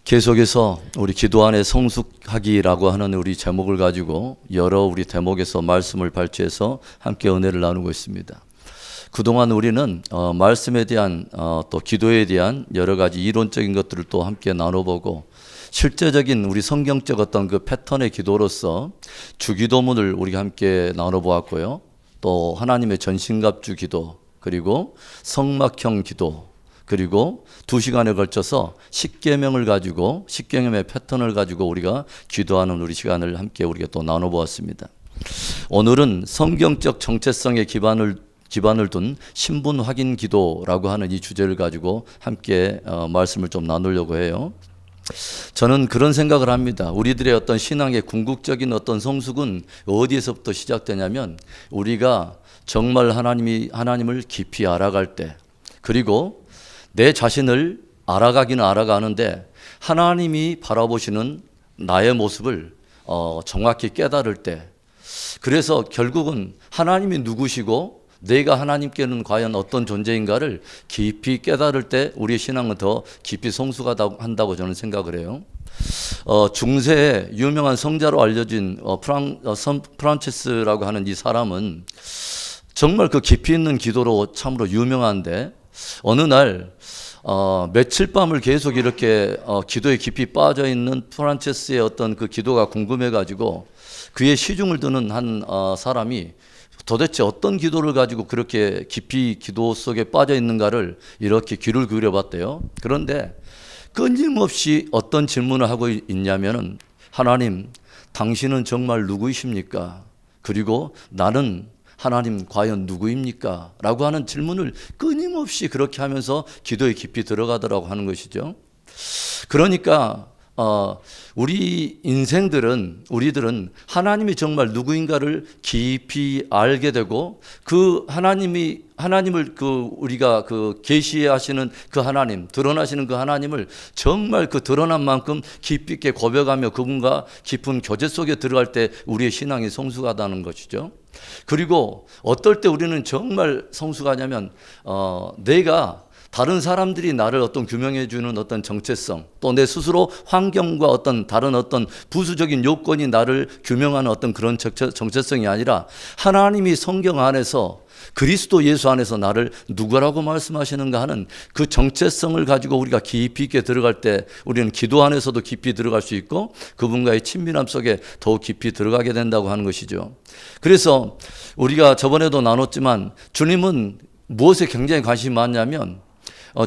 계속해서 우리 기도 안에 성숙하기라고 하는 우리 제목을 가지고 여러 우리 대목에서 말씀을 발췌해서 함께 은혜를 나누고 있습니다. 그동안 우리는 말씀에 대한 또 기도에 대한 여러 가지 이론적인 것들을 또 함께 나눠보고 실제적인 우리 성경적 어떤 그 패턴의 기도로서 주기도문을 우리가 함께 나눠보았고요. 또 하나님의 전신갑주 기도, 그리고 성막형 기도, 그리고 2시간에 걸쳐서 십계명을 가지고 십계명의 패턴을 가지고 우리가 기도하는 우리 시간을 함께 우리가 또 나눠보았습니다. 오늘은 성경적 정체성의 기반을 둔 신분 확인 기도라고 하는 이 주제를 가지고 함께 말씀을 좀 나누려고 해요. 저는 그런 생각을 합니다. 우리들의 어떤 신앙의 궁극적인 어떤 성숙은 어디에서부터 시작되냐면 우리가 정말 하나님을 깊이 알아갈 때, 그리고 내 자신을 알아가기는 알아가는데 하나님이 바라보시는 나의 모습을 정확히 깨달을 때, 그래서 결국은 하나님이 누구시고 내가 하나님께는 과연 어떤 존재인가를 깊이 깨달을 때 우리의 신앙은 더 깊이 성숙한다고 저는 생각을 해요. 중세의 유명한 성자로 알려진 프란체스라고 하는 이 사람은 정말 그 깊이 있는 기도로 참으로 유명한데, 어느 날 며칠 밤을 계속 이렇게 기도에 깊이 빠져 있는 프란체스의 어떤 그 기도가 궁금해 가지고 그의 시중을 드는 한 사람이 도대체 어떤 기도를 가지고 그렇게 깊이 기도 속에 빠져 있는가를 이렇게 귀를 기울여 봤대요. 그런데 끊임없이 어떤 질문을 하고 있냐면은, 하나님, 당신은 정말 누구이십니까? 그리고 나는 하나님 과연 누구입니까? 라고 하는 질문을 끊임없이 그렇게 하면서 기도에 깊이 들어가더라고 하는 것이죠. 그러니까 우리들은 하나님이 정말 누구인가를 깊이 알게 되고, 그 하나님을 우리가 계시하시는 그 하나님, 드러나시는 그 하나님을 정말 그 드러난 만큼 깊이 있게 고백하며 그분과 깊은 교제 속에 들어갈 때 우리의 신앙이 성숙하다는 것이죠. 그리고 어떨 때 우리는 정말 성숙하냐면 내가 다른 사람들이 나를 어떤 규명해 주는 어떤 정체성, 또 내 스스로 환경과 어떤 다른 어떤 부수적인 요건이 나를 규명하는 어떤 그런 정체성이 아니라 하나님이 성경 안에서 그리스도 예수 안에서 나를 누구라고 말씀하시는가 하는 그 정체성을 가지고 우리가 깊이 있게 들어갈 때 우리는 기도 안에서도 깊이 들어갈 수 있고 그분과의 친밀함 속에 더욱 깊이 들어가게 된다고 하는 것이죠. 그래서 우리가 저번에도 나눴지만 주님은 무엇에 굉장히 관심이 많냐면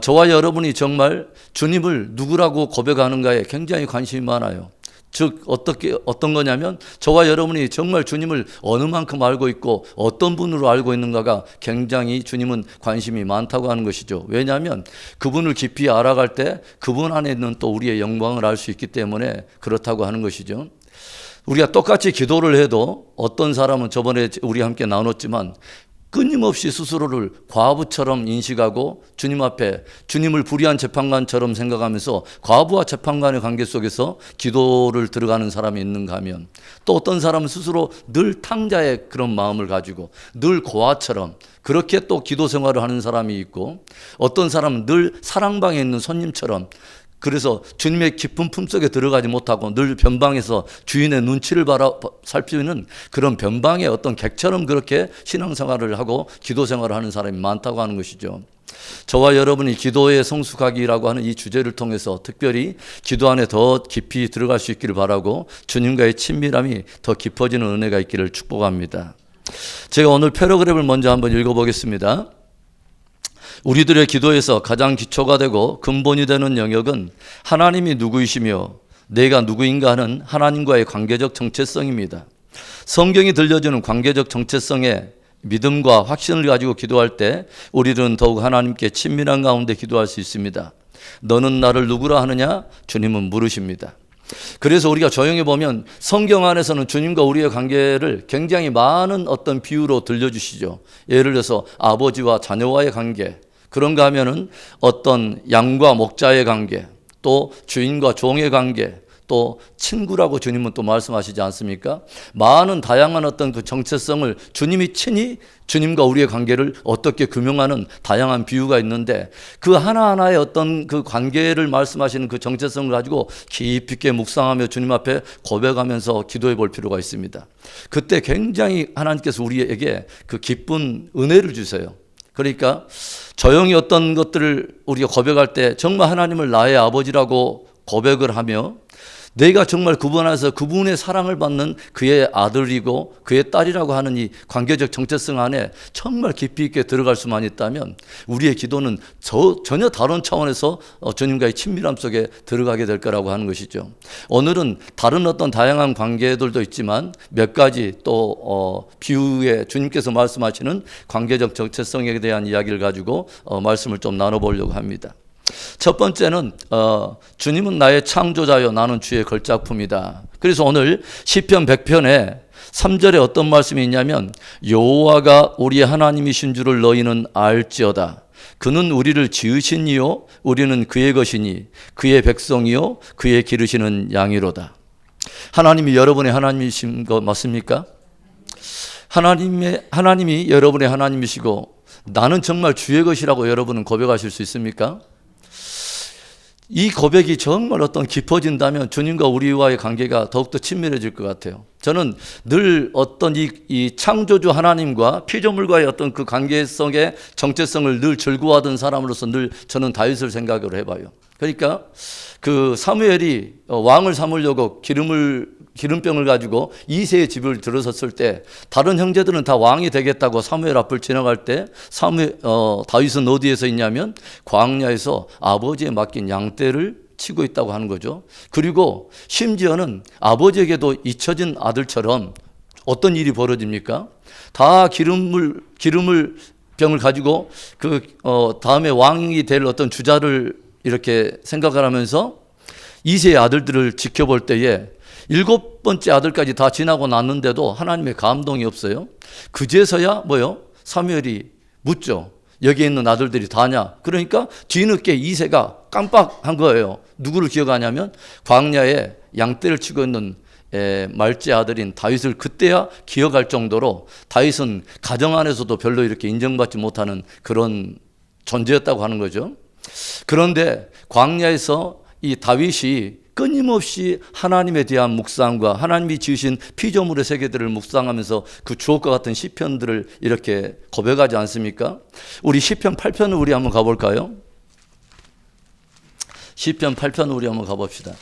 저와 여러분이 정말 주님을 누구라고 고백하는가에 굉장히 관심이 많아요. 즉 어떤 거냐면 저와 여러분이 정말 주님을 어느 만큼 알고 있고 어떤 분으로 알고 있는가가 굉장히 주님은 관심이 많다고 하는 것이죠. 왜냐하면 그분을 깊이 알아갈 때 그분 안에 있는 또 우리의 영광을 알 수 있기 때문에 그렇다고 하는 것이죠. 우리가 똑같이 기도를 해도 어떤 사람은 저번에 우리 함께 나눴지만 끊임없이 스스로를 과부처럼 인식하고 주님 앞에 주님을 불의한 재판관처럼 생각하면서 과부와 재판관의 관계 속에서 기도를 들어가는 사람이 있는가 하면, 또 어떤 사람은 스스로 늘 탕자의 그런 마음을 가지고 늘 고아처럼 그렇게 또 기도 생활을 하는 사람이 있고, 어떤 사람은 늘 사랑방에 있는 손님처럼, 그래서 주님의 깊은 품속에 들어가지 못하고 늘 변방에서 주인의 눈치를 살피는 그런 변방의 어떤 객처럼 그렇게 신앙생활을 하고 기도생활을 하는 사람이 많다고 하는 것이죠. 저와 여러분이 기도의 성숙하기라고 하는 이 주제를 통해서 특별히 기도 안에 더 깊이 들어갈 수 있기를 바라고 주님과의 친밀함이 더 깊어지는 은혜가 있기를 축복합니다. 제가 오늘 패러그램을 먼저 한번 읽어보겠습니다. 우리들의 기도에서 가장 기초가 되고 근본이 되는 영역은 하나님이 누구이시며 내가 누구인가 하는 하나님과의 관계적 정체성입니다. 성경이 들려주는 관계적 정체성에 믿음과 확신을 가지고 기도할 때 우리는 더욱 하나님께 친밀한 가운데 기도할 수 있습니다. 너는 나를 누구라 하느냐? 주님은 물으십니다. 그래서 우리가 조용히 보면 성경 안에서는 주님과 우리의 관계를 굉장히 많은 어떤 비유로 들려주시죠. 예를 들어서 아버지와 자녀와의 관계, 그런가 하면은 어떤 양과 목자의 관계, 또 주인과 종의 관계, 또 친구라고 주님은 또 말씀하시지 않습니까? 많은 다양한 어떤 그 정체성을 주님이 친히 주님과 우리의 관계를 어떻게 규명하는 다양한 비유가 있는데 그 하나하나의 어떤 그 관계를 말씀하시는 그 정체성을 가지고 깊이 있게 묵상하며 주님 앞에 고백하면서 기도해 볼 필요가 있습니다. 그때 굉장히 하나님께서 우리에게 그 기쁜 은혜를 주세요. 그러니까 조용히 어떤 것들을 우리가 고백할 때 정말 하나님을 나의 아버지라고 고백을 하며 내가 정말 그분 안에서 그분의 사랑을 받는 그의 아들이고 그의 딸이라고 하는 이 관계적 정체성 안에 정말 깊이 있게 들어갈 수만 있다면 우리의 기도는 전혀 다른 차원에서 주님과의 친밀함 속에 들어가게 될 거라고 하는 것이죠. 오늘은 다른 어떤 다양한 관계들도 있지만 몇 가지 또 비유에 주님께서 말씀하시는 관계적 정체성에 대한 이야기를 가지고 말씀을 좀 나눠보려고 합니다. 첫 번째는 주님은 나의 창조자요 나는 주의 걸작품이다. 그래서 오늘 시편 100편에 3절에 어떤 말씀이 있냐면 여호와가 우리의 하나님이신 줄을 너희는 알지어다. 그는 우리를 지으신 이요 우리는 그의 것이니 그의 백성이요 그의 기르시는 양이로다. 하나님이 여러분의 하나님이신 거 맞습니까? 하나님이 여러분의 하나님이시고 나는 정말 주의 것이라고 여러분은 고백하실 수 있습니까? 이 고백이 정말 어떤 깊어진다면 주님과 우리와의 관계가 더욱더 친밀해질 것 같아요. 저는 늘 어떤 이 창조주 하나님과 피조물과의 어떤 그 관계성의 정체성을 늘 즐거워하던 사람으로서 늘 저는 다윗을 생각을 해봐요. 그러니까 그 사무엘이 왕을 삼으려고 기름병을 가지고 이새의 집을 들어섰을 때 다른 형제들은 다 왕이 되겠다고 사무엘 앞을 지나갈 때 다윗은 어디에서 있냐면 광야에서 아버지에 맡긴 양떼를 치고 있다고 하는 거죠. 그리고 심지어는 아버지에게도 잊혀진 아들처럼 어떤 일이 벌어집니까? 다 기름을 병을 가지고 그 다음에 왕이 될 어떤 주자를 이렇게 생각을 하면서 이새의 아들들을 지켜볼 때에 7번째 아들까지 다 지나고 났는데도 하나님의 감동이 없어요. 그제서야 사무엘이 묻죠. 여기 있는 아들들이 다냐? 그러니까 뒤늦게 이새가 깜빡한 거예요. 누구를 기억하냐면 광야에 양떼를 치고 있는 말제 아들인 다윗을 그때야 기억할 정도로 다윗은 가정 안에서도 별로 이렇게 인정받지 못하는 그런 존재였다고 하는 거죠. 그런데 광야에서 이 다윗이 끊임없이 하나님에 대한 묵상과 하나님이 지으신 피조물의 세계들을 묵상하면서 그 주옥과 같은 시편들을 이렇게 고백하지 않습니까? 우리 시편 8편을 우리 한번 가볼까요? 시편 8편 우리 한번 가봅시다.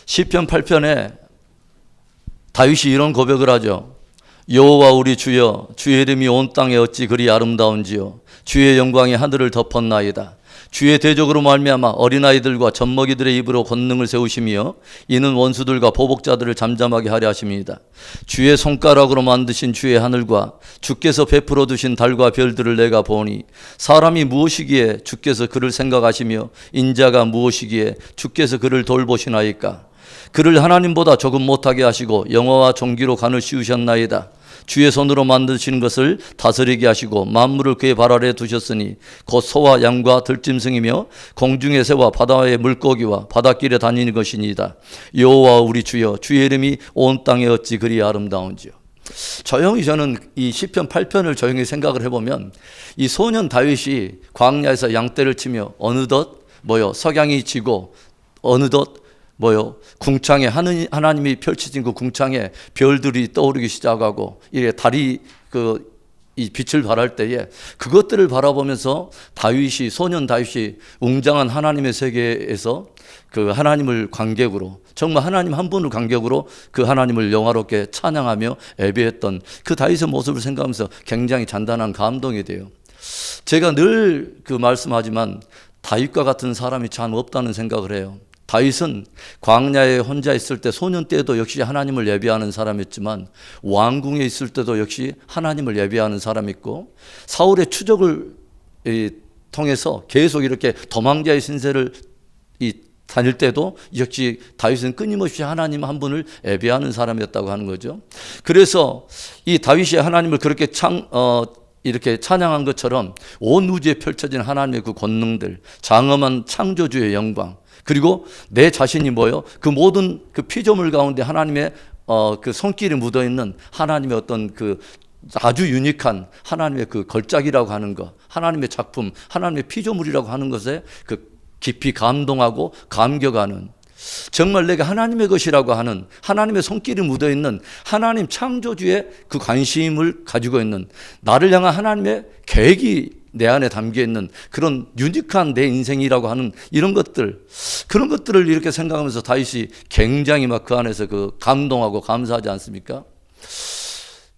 시편 8편에 다윗이 이런 고백을 하죠. 여호와 우리 주여 주의 이름이 온 땅에 어찌 그리 아름다운지요 주의 영광이 하늘을 덮었나이다. 주의 대적으로 말미암아 어린아이들과 젖먹이들의 입으로 권능을 세우시며 이는 원수들과 보복자들을 잠잠하게 하려 하심이다. 주의 손가락으로 만드신 주의 하늘과 주께서 베풀어 두신 달과 별들을 내가 보니 사람이 무엇이기에 주께서 그를 생각하시며 인자가 무엇이기에 주께서 그를 돌보시나이까. 그를 하나님보다 조금 못하게 하시고 영화와 종기로 간을 씌우셨나이다. 주의 손으로 만드신 것을 다스리게 하시고 만물을 그의 발 아래 두셨으니 곧 소와 양과 들짐승이며 공중의 새와 바다의 물고기와 바닷길에 다니는 것이니이다. 여호와 우리 주여 주의 이름이 온 땅에 어찌 그리 아름다운지요. 조용히 저는 이 시편 8편을 조용히 생각을 해보면 이 소년 다윗이 광야에서 양떼를 치며 어느덧 석양이 지고 어느덧 궁창에 하나님이 펼쳐진 그 궁창에 별들이 떠오르기 시작하고 이게 달이 이 빛을 발할 때에 그것들을 바라보면서 소년 다윗이 웅장한 하나님의 세계에서 그 하나님을 관객으로 정말 하나님 한 분을 관객으로 그 하나님을 영화롭게 찬양하며 예배했던 그 다윗의 모습을 생각하면서 굉장히 잔잔한 감동이 돼요. 제가 늘 그 말씀하지만 다윗과 같은 사람이 참 없다는 생각을 해요. 다윗은 광야에 혼자 있을 때 소년 때도 역시 하나님을 예배하는 사람이었지만 왕궁에 있을 때도 역시 하나님을 예배하는 사람이었고 사울의 추적을 통해서 계속 이렇게 도망자의 신세를 다닐 때도 역시 다윗은 끊임없이 하나님 한 분을 예배하는 사람이었다고 하는 거죠. 그래서 이 다윗이 하나님을 그렇게 이렇게 찬양한 것처럼 온 우주에 펼쳐진 하나님의 그 권능들, 장엄한 창조주의 영광, 그리고 내 자신이 뭐요? 그 모든 그 피조물 가운데 하나님의 그 손길이 묻어 있는 하나님의 어떤 그 아주 유니크한 하나님의 그 걸작이라고 하는 것, 하나님의 작품, 하나님의 피조물이라고 하는 것에 그 깊이 감동하고 감격하는, 정말 내가 하나님의 것이라고 하는 하나님의 손길이 묻어 있는 하나님 창조주의 그 관심을 가지고 있는, 나를 향한 하나님의 계획이 내 안에 담겨 있는 그런 유니크한 내 인생이라고 하는 이런 것들, 그런 것들을 이렇게 생각하면서 다윗이 굉장히 막 그 안에서 그 감동하고 감사하지 않습니까?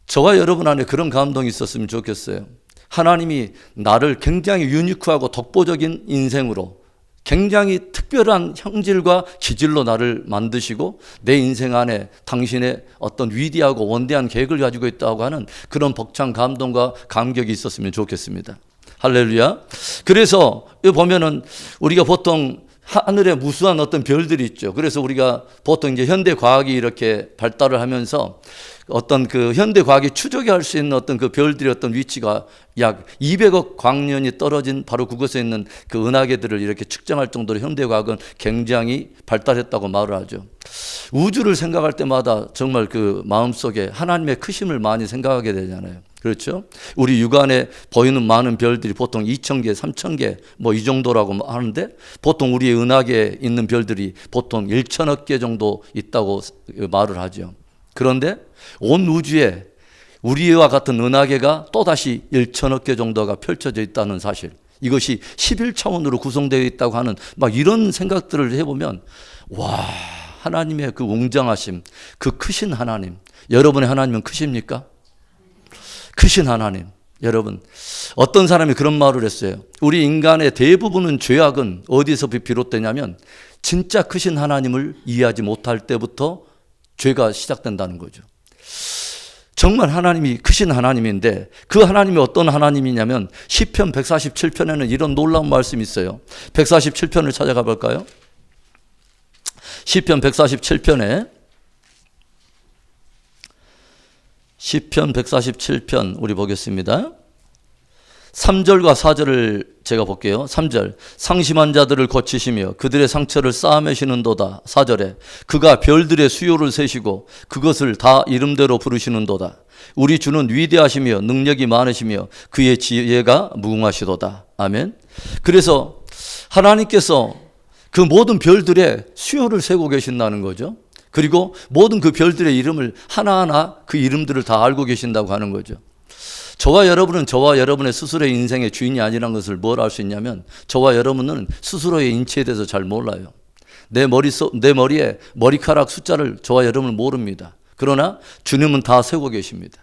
저와 여러분 안에 그런 감동이 있었으면 좋겠어요. 하나님이 나를 굉장히 유니크하고 독보적인 인생으로, 굉장히 특별한 형질과 기질로 나를 만드시고 내 인생 안에 당신의 어떤 위대하고 원대한 계획을 가지고 있다고 하는 그런 벅찬 감동과 감격이 있었으면 좋겠습니다. 할렐루야. 그래서 여기 보면은 우리가 보통 하늘에 무수한 어떤 별들이 있죠. 그래서 우리가 보통 이제 현대 과학이 이렇게 발달을 하면서 어떤 그 현대 과학이 추적해 할 수 있는 어떤 그 별들의 어떤 위치가 약 200억 광년이 떨어진 바로 그곳에 있는 그 은하계들을 이렇게 측정할 정도로 현대 과학은 굉장히 발달했다고 말을 하죠. 우주를 생각할 때마다 정말 그 마음속에 하나님의 크심을 많이 생각하게 되잖아요. 그렇죠? 우리 육안에 보이는 많은 별들이 보통 2,000개, 3,000개 뭐 이 정도라고 하는데, 보통 우리의 은하계에 있는 별들이 보통 1천억 개 정도 있다고 말을 하죠. 그런데 온 우주에 우리와 같은 은하계가 또다시 1천억 개 정도가 펼쳐져 있다는 사실, 이것이 11차원으로 구성되어 있다고 하는 막 이런 생각들을 해보면, 와, 하나님의 그 웅장하심, 그 크신 하나님, 여러분의 하나님은 크십니까? 크신 하나님. 여러분, 어떤 사람이 그런 말을 했어요. 우리 인간의 대부분은 죄악은 어디서 비롯되냐면 진짜 크신 하나님을 이해하지 못할 때부터 죄가 시작된다는 거죠. 정말 하나님이 크신 하나님인데, 그 하나님이 어떤 하나님이냐면 시편 147편에는 이런 놀라운 말씀이 있어요. 147편을 찾아가 볼까요? 시편 147편에 시편 147편 우리 보겠습니다. 3절과 4절을 제가 볼게요. 3절, 상심한 자들을 고치시며 그들의 상처를 쌓아매시는도다. 4절에 그가 별들의 수요를 세시고 그것을 다 이름대로 부르시는도다. 우리 주는 위대하시며 능력이 많으시며 그의 지혜가 무궁하시도다. 아멘. 그래서 하나님께서 그 모든 별들의 수요를 세고 계신다는 거죠. 그리고 모든 그 별들의 이름을 하나하나 그 이름들을 다 알고 계신다고 하는 거죠. 저와 여러분의 스스로의 인생의 주인이 아니라는 것을 뭘 알 수 있냐면, 저와 여러분은 스스로의 인체에 대해서 잘 몰라요. 내 머리에 머리카락 숫자를 저와 여러분은 모릅니다. 그러나 주님은 다 세고 계십니다.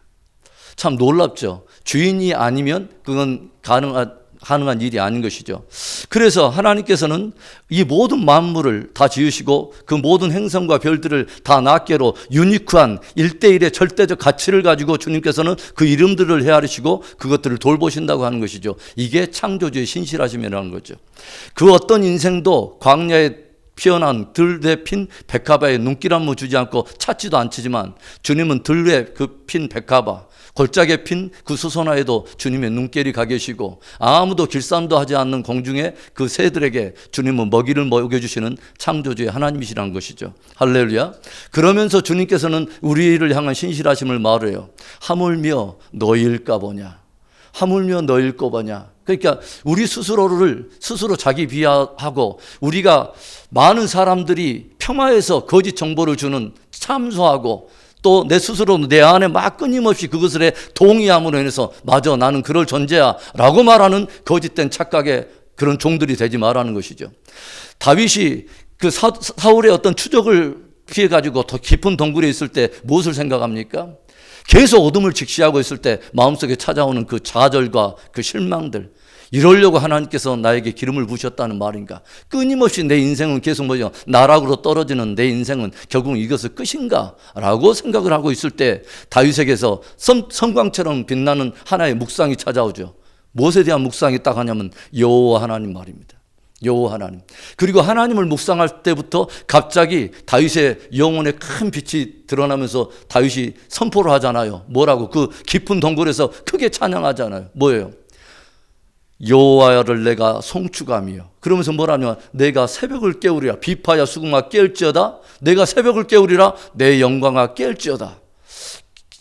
참 놀랍죠. 주인이 아니면 그건 가능한 일이 아닌 것이죠. 그래서 하나님께서는 이 모든 만물을 다 지으시고 그 모든 행성과 별들을 다 낱개로 유니크한 1대1의 절대적 가치를 가지고 주님께서는 그 이름들을 헤아리시고 그것들을 돌보신다고 하는 것이죠. 이게 창조주의 신실하심이라는 거죠. 그 어떤 인생도 광야에 피어난 들에 핀 백합화에 눈길 한번 주지 않고 찾지도 않지만, 주님은 들에 그 핀 백합화, 골짜기에 핀 그 수소나에도 주님의 눈길이 가 계시고, 아무도 길쌈도 하지 않는 공중의 그 새들에게 주님은 먹이를 먹여주시는 창조주의 하나님이시라는 것이죠. 할렐루야. 그러면서 주님께서는 우리를 향한 신실하심을 말해요. 하물며 너희일까 보냐. 하물며 너희일까 보냐. 그러니까 우리 스스로를 스스로 자기 비하하고, 우리가 많은 사람들이 폄하해서 거짓 정보를 주는, 참소하고, 또 내 스스로 내 안에 막 끊임없이 그것에 동의함으로 인해서 맞아, 나는 그럴 존재야 라고 말하는 거짓된 착각의 그런 종들이 되지 말라는 것이죠. 다윗이 그 사울의 어떤 추적을 피해가지고 더 깊은 동굴에 있을 때 무엇을 생각합니까? 계속 어둠을 직시하고 있을 때 마음속에 찾아오는 그 좌절과 그 실망들, 이러려고 하나님께서 나에게 기름을 부으셨다는 말인가? 끊임없이 내 인생은 계속 뭐죠? 나락으로 떨어지는 내 인생은 결국 이것을 끝인가? 라고 생각을 하고 있을 때 다윗에게서 성광처럼 빛나는 하나의 묵상이 찾아오죠. 무엇에 대한 묵상이 딱 하냐면 여호와 하나님 말입니다. 여호와 하나님. 그리고 하나님을 묵상할 때부터 갑자기 다윗의 영혼에 큰 빛이 드러나면서 다윗이 선포를 하잖아요. 뭐라고? 그 깊은 동굴에서 크게 찬양하잖아요. 뭐예요? 여호와를 내가 송축하며, 그러면서 뭐라냐면 내가 새벽을 깨우리라. 비파야 수궁아 깨울지어다. 내가 새벽을 깨우리라. 내 영광아 깨울지어다.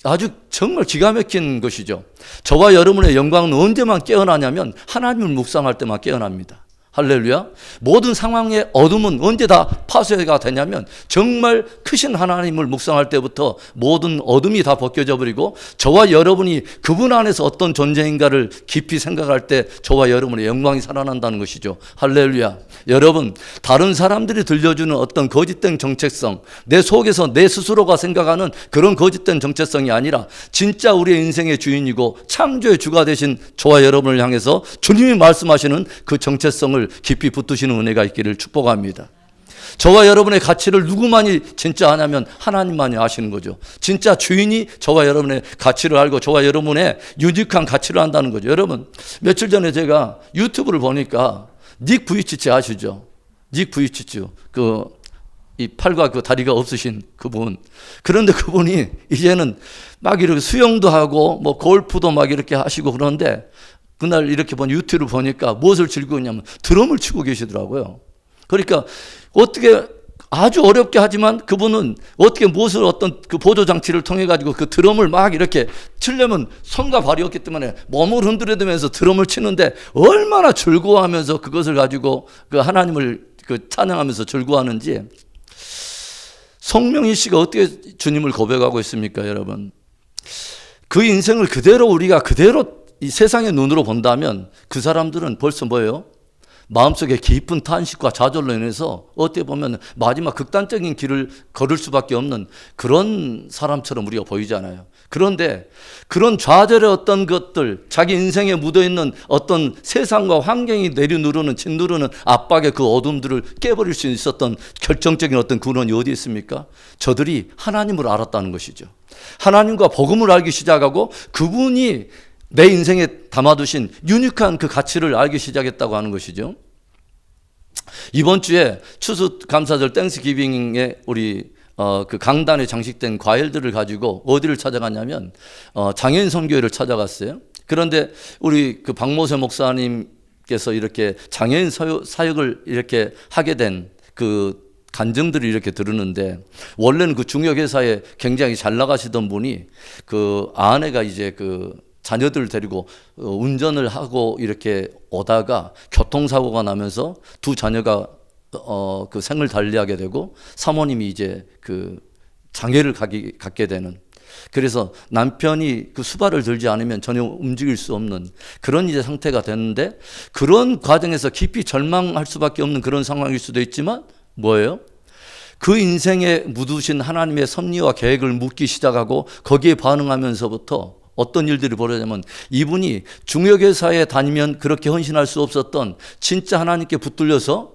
아주 정말 기가 막힌 것이죠. 저와 여러분의 영광은 언제만 깨어나냐면 하나님을 묵상할 때만 깨어납니다. 할렐루야. 모든 상황의 어둠은 언제 다 파쇄가 되냐면 정말 크신 하나님을 묵상할 때부터 모든 어둠이 다 벗겨져 버리고 저와 여러분이 그분 안에서 어떤 존재인가를 깊이 생각할 때 저와 여러분의 영광이 살아난다는 것이죠. 할렐루야. 여러분, 다른 사람들이 들려주는 어떤 거짓된 정체성, 내 속에서 내 스스로가 생각하는 그런 거짓된 정체성이 아니라 진짜 우리의 인생의 주인이고 창조의 주가 되신 저와 여러분을 향해서 주님이 말씀하시는 그 정체성을 깊이 붙드시는 은혜가 있기를 축복합니다. 저와 여러분의 가치를 누구만이 진짜 아냐면 하나님만이 아시는 거죠. 진짜 주인이 저와 여러분의 가치를 알고 저와 여러분의 유니크한 가치를 안다는 거죠. 여러분, 며칠 전에 제가 유튜브를 보니까 닉 부이치치 아시죠? 닉 부이치치, 이 팔과 그 다리가 없으신 그분. 그런데 그분이 이제는 막 이렇게 수영도 하고 뭐 골프도 막 이렇게 하시고 그러는데 그날 이렇게 본 유튜브를 보니까 무엇을 즐기냐면 드럼을 치고 계시더라고요. 그러니까 어떻게 아주 어렵게 하지만 그분은 어떻게 무엇을 어떤 그 보조 장치를 통해 가지고 그 드럼을 막 이렇게 치려면 손과 발이 없기 때문에 몸을 흔들어대면서 드럼을 치는데 얼마나 즐거워하면서 그것을 가지고 그 하나님을 그 찬양하면서 즐거워하는지. 송명희 씨가 어떻게 주님을 고백하고 있습니까, 여러분? 그 인생을 그대로 우리가 그대로 이 세상의 눈으로 본다면 그 사람들은 벌써 뭐예요? 마음속에 깊은 탄식과 좌절로 인해서 어떻게 보면 마지막 극단적인 길을 걸을 수밖에 없는 그런 사람처럼 우리가 보이잖아요. 그런데 그런 좌절의 어떤 것들, 자기 인생에 묻어있는 어떤 세상과 환경이 내려누르는 짓누르는 압박의 그 어둠들을 깨버릴 수 있었던 결정적인 어떤 근원이 어디 있습니까? 저들이 하나님을 알았다는 것이죠. 하나님과 복음을 알기 시작하고 그분이 내 인생에 담아두신 유니크한 그 가치를 알기 시작했다고 하는 것이죠. 이번 주에 추수감사절 땡스기빙에 우리 그 강단에 장식된 과일들을 가지고 어디를 찾아갔냐면 장애인 선교회를 찾아갔어요. 그런데 우리 그 박모세 목사님께서 이렇게 장애인 사역을 이렇게 하게 된 그 간증들을 이렇게 들었는데 원래는 그 중역회사에 굉장히 잘 나가시던 분이 그 아내가 이제 그 자녀들을 데리고 운전을 하고 이렇게 오다가 교통사고가 나면서 두 자녀가 그 생을 달리하게 되고 사모님이 이제 그 장애를 갖게 되는, 그래서 남편이 그 수발을 들지 않으면 전혀 움직일 수 없는 그런 이제 상태가 됐는데 그런 과정에서 깊이 절망할 수밖에 없는 그런 상황일 수도 있지만 뭐예요? 그 인생에 묻으신 하나님의 섭리와 계획을 묻기 시작하고 거기에 반응하면서부터 어떤 일들이 벌어지냐면 이분이 중역회사에 다니면 그렇게 헌신할 수 없었던 진짜 하나님께 붙들려서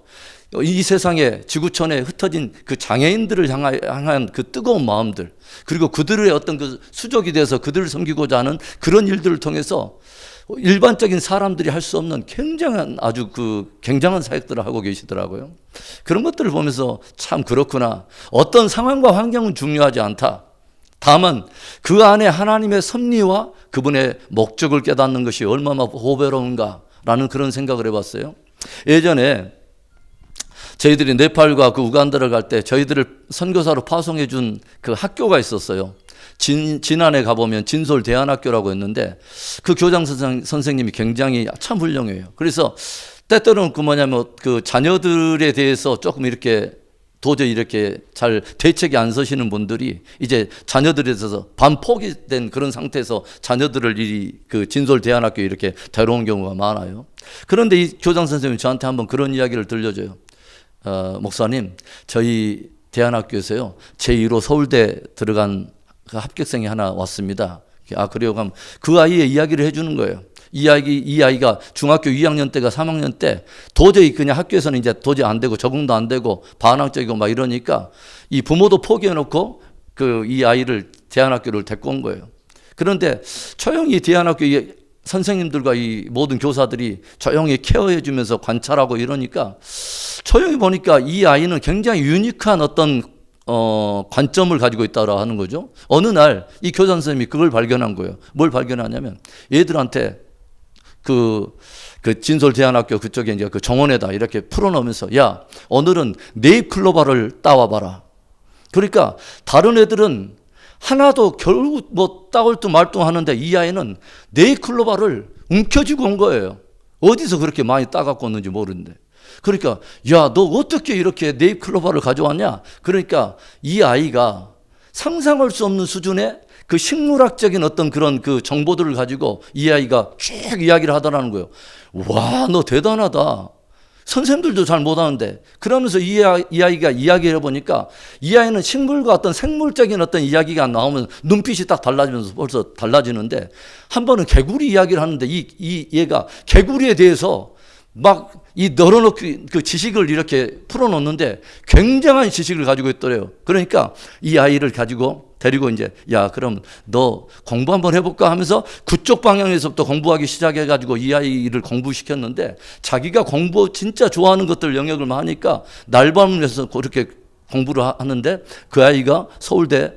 이 세상에 지구촌에 흩어진 그 장애인들을 향한 그 뜨거운 마음들, 그리고 그들의 어떤 그 수족이 돼서 그들을 섬기고자 하는 그런 일들을 통해서 일반적인 사람들이 할 수 없는 굉장한 아주 그 굉장한 사역들을 하고 계시더라고요. 그런 것들을 보면서 참 그렇구나. 어떤 상황과 환경은 중요하지 않다. 다만 그 안에 하나님의 섭리와 그분의 목적을 깨닫는 것이 얼마나 보배로운가라는 그런 생각을 해봤어요. 예전에 저희들이 네팔과 그 우간다를 갈 때 저희들을 선교사로 파송해 준 그 학교가 있었어요. 진안에 가보면 진솔 대안학교라고 했는데 그 교장 선생님이 굉장히 참 훌륭해요. 그래서 때때로는 그 뭐냐면 그 자녀들에 대해서 조금 이렇게 도저히 이렇게 잘 대책이 안 서시는 분들이 이제 자녀들에 대해서 반포기 된 그런 상태에서 자녀들을 그 진솔 대안학교에 이렇게 데려온 경우가 많아요. 그런데 이 교장 선생님이 저한테 한번 그런 이야기를 들려줘요. 목사님, 저희 대안학교에서요 제2로 서울대 들어간 그 합격생이 하나 왔습니다. 아, 그래요? 그럼 그 아이의 이야기를 해주는 거예요. 이 아이가 중학교 2학년 때가 3학년 때 도저히 그냥 학교에서는 이제 도저히 안 되고 적응도 안 되고 반항적이고 막 이러니까 이 부모도 포기해놓고 그 이 아이를 대안학교를 데리고 온 거예요. 그런데 조용히 대안학교 선생님들과 이 모든 교사들이 조용히 케어해 주면서 관찰하고 이러니까 조용히 보니까 이 아이는 굉장히 유니크한 어떤 관점을 가지고 있다고 하는 거죠. 어느 날 이 교사 선생님이 그걸 발견한 거예요. 뭘 발견하냐면 얘들한테 그 진솔대안학교 그쪽에 이제 그 정원에다 이렇게 풀어놓으면서 야, 오늘은 네잎클로바를 따와봐라. 그러니까 다른 애들은 하나도 결국 뭐 따올뚱 말뚱 하는데 이 아이는 네잎클로바를 움켜쥐고 온 거예요. 어디서 그렇게 많이 따갖고 왔는지 모르는데. 그러니까 야, 너 어떻게 이렇게 네잎클로바를 가져왔냐? 그러니까 이 아이가 상상할 수 없는 수준의 그 식물학적인 어떤 그런 그 정보들을 가지고 이 아이가 쭉 이야기를 하더라는 거예요. 와, 너 대단하다. 선생님들도 잘 못하는데. 그러면서 이 아이가 이야기를 해보니까 이 아이는 식물과 어떤 생물적인 어떤 이야기가 나오면 눈빛이 딱 달라지면서 벌써 달라지는데 한 번은 개구리 이야기를 하는데 얘가 개구리에 대해서 막 이 널어놓기 그 지식을 이렇게 풀어놓는데 굉장한 지식을 가지고 있더래요. 그러니까 이 아이를 가지고 데리고 이제 야, 그럼 너 공부 한번 해볼까 하면서 그쪽 방향에서부터 공부하기 시작해가지고 이 아이를 공부시켰는데 자기가 공부 진짜 좋아하는 것들 영역을 하니까 날밤에서 그렇게 공부를 하는데 그 아이가 서울대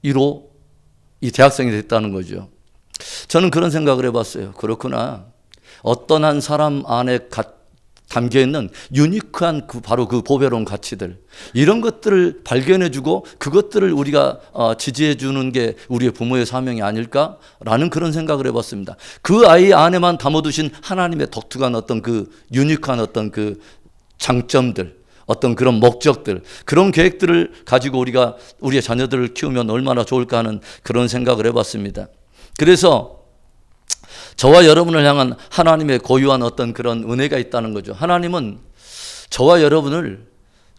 1호 이 대학생이 됐다는 거죠. 저는 그런 생각을 해봤어요. 그렇구나. 어떤 한 사람 안에 담겨있는 유니크한 바로 그 보배로운 가치들, 이런 것들을 발견해주고 그것들을 우리가 지지해주는 게 우리의 부모의 사명이 아닐까라는 그런 생각을 해봤습니다. 그 아이 안에만 담아두신 하나님의 독특한 어떤 그 유니크한 어떤 그 장점들, 어떤 그런 목적들, 그런 계획들을 가지고 우리가 우리의 자녀들을 키우면 얼마나 좋을까 하는 그런 생각을 해봤습니다. 그래서 저와 여러분을 향한 하나님의 고유한 어떤 그런 은혜가 있다는 거죠. 하나님은 저와 여러분을,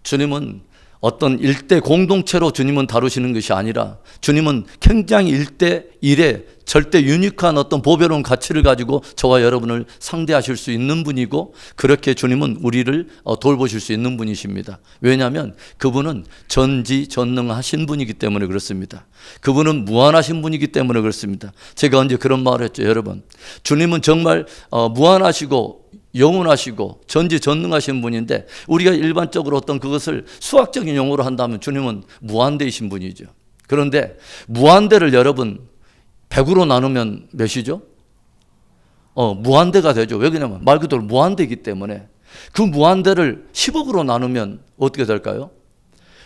주님은 어떤 일대 공동체로 주님은 다루시는 것이 아니라 주님은 굉장히 1대1의 절대 유니크한 어떤 보배로운 가치를 가지고 저와 여러분을 상대하실 수 있는 분이고, 그렇게 주님은 우리를 돌보실 수 있는 분이십니다. 왜냐하면 그분은 전지전능하신 분이기 때문에 그렇습니다. 그분은 무한하신 분이기 때문에 그렇습니다. 제가 언제 그런 말을 했죠, 여러분. 주님은 정말 무한하시고 영원하시고 전지전능하신 분인데, 우리가 일반적으로 어떤 그것을 수학적인 용어로 한다면 주님은 무한대이신 분이죠. 그런데 무한대를 여러분 100으로 나누면 몇이죠? 무한대가 되죠. 왜 그러냐면 말 그대로 무한대이기 때문에. 그 무한대를 10억으로 나누면 어떻게 될까요?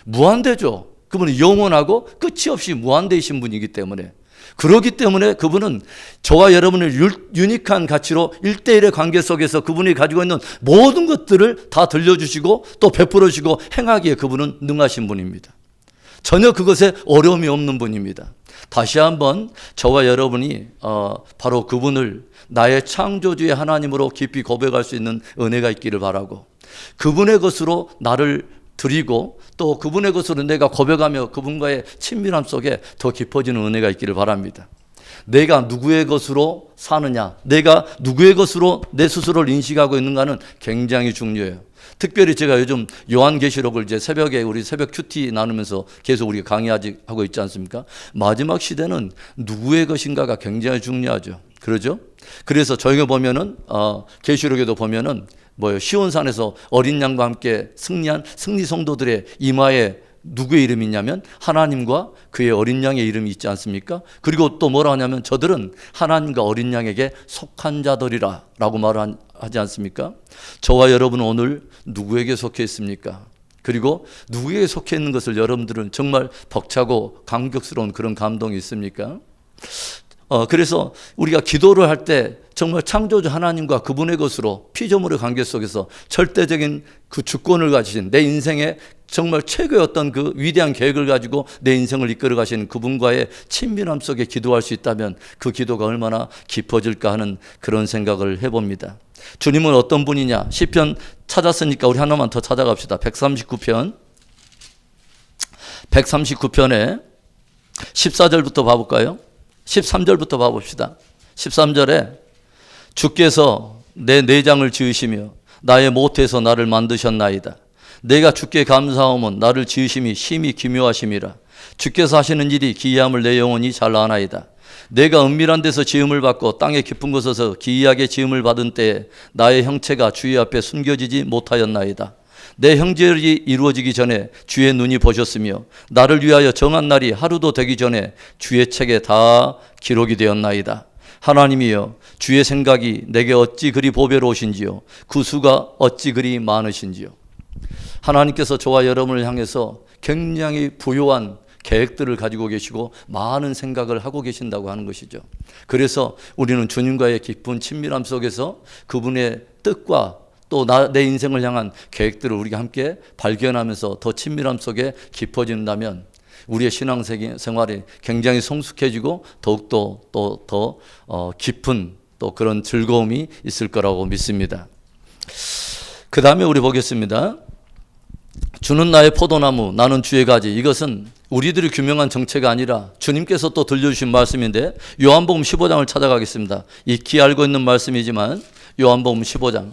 무한대죠. 그분은 영원하고 끝이 없이 무한대이신 분이기 때문에. 그렇기 때문에 그분은 저와 여러분의 유니크한 가치로 1대1의 관계 속에서 그분이 가지고 있는 모든 것들을 다 들려주시고 또 베풀어 주시고 행하기에 그분은 능하신 분입니다. 전혀 그것에 어려움이 없는 분입니다. 다시 한번 저와 여러분이 바로 그분을 나의 창조주의 하나님으로 깊이 고백할 수 있는 은혜가 있기를 바라고, 그분의 것으로 나를 드리고 또 그분의 것으로 내가 고백하며 그분과의 친밀함 속에 더 깊어지는 은혜가 있기를 바랍니다. 내가 누구의 것으로 사느냐, 내가 누구의 것으로 내 스스로를 인식하고 있는가는 굉장히 중요해요. 특별히 제가 요즘 요한계시록을 이제 새벽에 우리 새벽 큐티 나누면서 계속 우리가 강의하고 있지 않습니까? 마지막 시대는 누구의 것인가가 굉장히 중요하죠. 그러죠? 그래서 저희가 보면은 계시록에도 보면은 시온산에서 어린 양과 함께 승리한 승리 성도들의 이마에 누구의 이름이 있냐면 하나님과 그의 어린 양의 이름이 있지 않습니까? 그리고 또 뭐라 하냐면 저들은 하나님과 어린 양에게 속한 자들이라 라고 말하지 않습니까? 저와 여러분은 오늘 누구에게 속해 있습니까? 그리고 누구에게 속해 있는 것을 여러분들은 정말 벅차고 감격스러운 그런 감동이 있습니까? 그래서 우리가 기도를 할 때 정말 창조주 하나님과 그분의 것으로 피조물의 관계 속에서 절대적인 그 주권을 가지신 내 인생의 정말 최고의 어떤 그 위대한 계획을 가지고 내 인생을 이끌어 가시는 그분과의 친밀함 속에 기도할 수 있다면 그 기도가 얼마나 깊어질까 하는 그런 생각을 해봅니다. 주님은 어떤 분이냐? 시편 찾았으니까 우리 하나만 더 찾아갑시다. 139편 139편에 14절부터 봐볼까요? 13절부터 봐봅시다. 13절에 주께서 내 내장을 지으시며 나의 모태에서 나를 만드셨나이다. 내가 주께 감사함은 나를 지으심이 심히 기묘하심이라. 주께서 하시는 일이 기이함을 내 영혼이 잘 아나이다. 내가 은밀한 데서 지음을 받고 땅의 깊은 곳에서 기이하게 지음을 받은 때에 나의 형체가 주의 앞에 숨겨지지 못하였나이다. 내 형제들이 이루어지기 전에 주의 눈이 보셨으며 나를 위하여 정한 날이 하루도 되기 전에 주의 책에 다 기록이 되었나이다. 하나님이여, 주의 생각이 내게 어찌 그리 보배로우신지요, 그 수가 어찌 그리 많으신지요. 하나님께서 저와 여러분을 향해서 굉장히 부유한 계획들을 가지고 계시고 많은 생각을 하고 계신다고 하는 것이죠. 그래서 우리는 주님과의 깊은 친밀함 속에서 그분의 뜻과 또 내 인생을 향한 계획들을 우리가 함께 발견하면서 더 친밀함 속에 깊어진다면 우리의 신앙생활이 굉장히 성숙해지고 더욱더 더 깊은 또 그런 즐거움이 있을 거라고 믿습니다. 그 다음에 우리 보겠습니다. 주는 나의 포도나무, 나는 주의 가지. 이것은 우리들이 규명한 정체가 아니라 주님께서 또 들려주신 말씀인데, 요한복음 15장을 찾아가겠습니다. 익히 알고 있는 말씀이지만 요한복음 15장,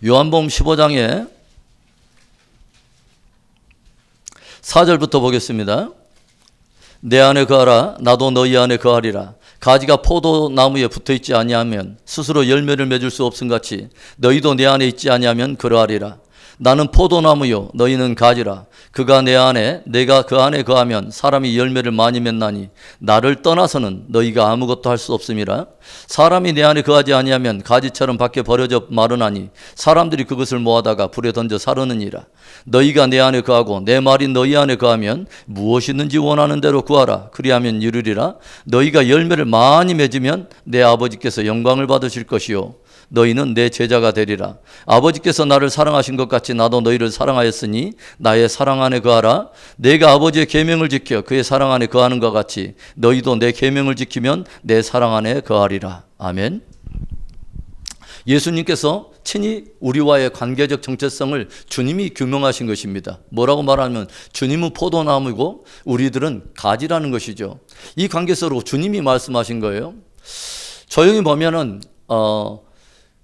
요한복음 15장에 4절부터 보겠습니다. 내 안에 거하라, 나도 너희 안에 거하리라. 가지가 포도나무에 붙어있지 아니하면 스스로 열매를 맺을 수 없음같이 너희도 내 안에 있지 아니하면 그러하리라. 나는 포도나무요, 너희는 가지라. 그가 내 안에, 내가 그 안에 거하면 사람이 열매를 많이 맺나니 나를 떠나서는 너희가 아무것도 할 수 없음이라. 사람이 내 안에 거하지 아니하면 가지처럼 밖에 버려져 마르나니 사람들이 그것을 모아다가 불에 던져 사르느니라. 너희가 내 안에 거하고 내 말이 너희 안에 거하면 무엇이든지 원하는 대로 구하라. 그리하면 이루리라. 너희가 열매를 많이 맺으면 내 아버지께서 영광을 받으실 것이요, 너희는 내 제자가 되리라. 아버지께서 나를 사랑하신 것 같이 나도 너희를 사랑하였으니 나의 사랑 안에 거하라. 내가 아버지의 계명을 지켜 그의 사랑 안에 거하는 것 같이 너희도 내 계명을 지키면 내 사랑 안에 거하리라. 아멘. 예수님께서 친히 우리와의 관계적 정체성을 주님이 규명하신 것입니다. 뭐라고 말하면 주님은 포도나무이고 우리들은 가지라는 것이죠. 이 관계 속으로 주님이 말씀하신 거예요. 조용히 보면은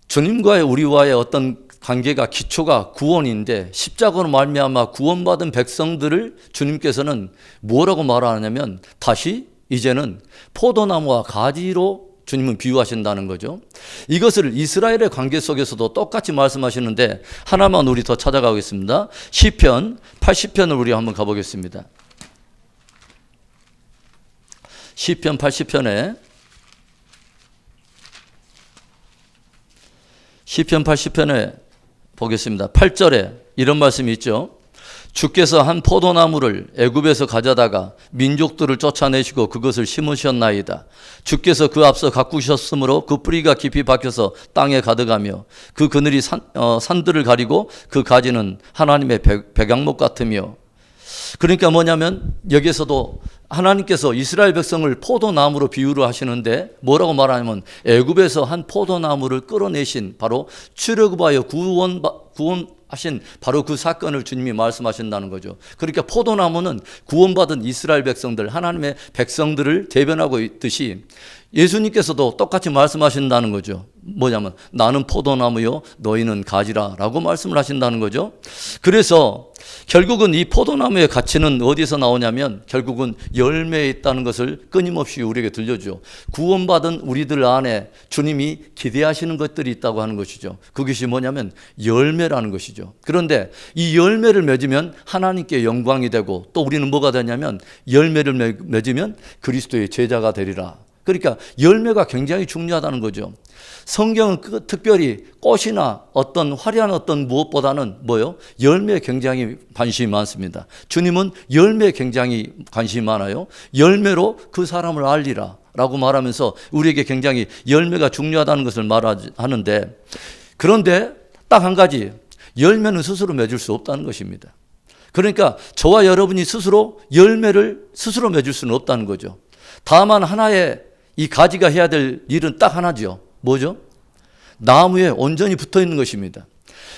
주님과의 우리와의 어떤 관계가 기초가 구원인데, 십자가로 말미암아 구원받은 백성들을 주님께서는 뭐라고 말하냐면 다시 이제는 포도나무와 가지로 주님은 비유하신다는 거죠. 이것을 이스라엘의 관계 속에서도 똑같이 말씀하시는데 하나만 우리 더 찾아가겠습니다. 시편 80편을 우리 한번 가보겠습니다. 시편 80편에 시편 80편에 보겠습니다. 8절에 이런 말씀이 있죠. 주께서 한 포도나무를 애굽에서 가져다가 민족들을 쫓아내시고 그것을 심으셨나이다. 주께서 그 앞서 가꾸셨으므로 그 뿌리가 깊이 박혀서 땅에 가득하며 그 그늘이 산들을 가리고 그 가지는 하나님의 백향목 같으며. 그러니까 뭐냐면 여기에서도 하나님께서 이스라엘 백성을 포도나무로 비유를 하시는데 뭐라고 말하냐면 애굽에서 한 포도나무를 끌어내신 바로 출애굽하여 구원하신 바로 그 사건을 주님이 말씀하신다는 거죠. 그러니까 포도나무는 구원받은 이스라엘 백성들, 하나님의 백성들을 대변하고 있듯이 예수님께서도 똑같이 말씀하신다는 거죠. 뭐냐면 나는 포도나무요, 너희는 가지라 라고 말씀을 하신다는 거죠. 그래서 결국은 이 포도나무의 가치는 어디서 나오냐면 결국은 열매에 있다는 것을 끊임없이 우리에게 들려주죠. 구원받은 우리들 안에 주님이 기대하시는 것들이 있다고 하는 것이죠. 그것이 뭐냐면 열매라는 것이죠. 그런데 이 열매를 맺으면 하나님께 영광이 되고 또 우리는 뭐가 되냐면 열매를 맺으면 그리스도의 제자가 되리라. 그러니까 열매가 굉장히 중요하다는 거죠. 성경은 특별히 꽃이나 어떤 화려한 어떤 무엇보다는 뭐요? 열매에 굉장히 관심이 많습니다. 주님은 열매에 굉장히 관심이 많아요. 열매로 그 사람을 알리라 라고 말하면서 우리에게 굉장히 열매가 중요하다는 것을 말하는데, 그런데 딱 한 가지, 열매는 스스로 맺을 수 없다는 것입니다. 그러니까 저와 여러분이 스스로 열매를 스스로 맺을 수는 없다는 거죠. 다만 하나의 이 가지가 해야 될 일은 딱 하나죠. 뭐죠? 나무에 온전히 붙어 있는 것입니다.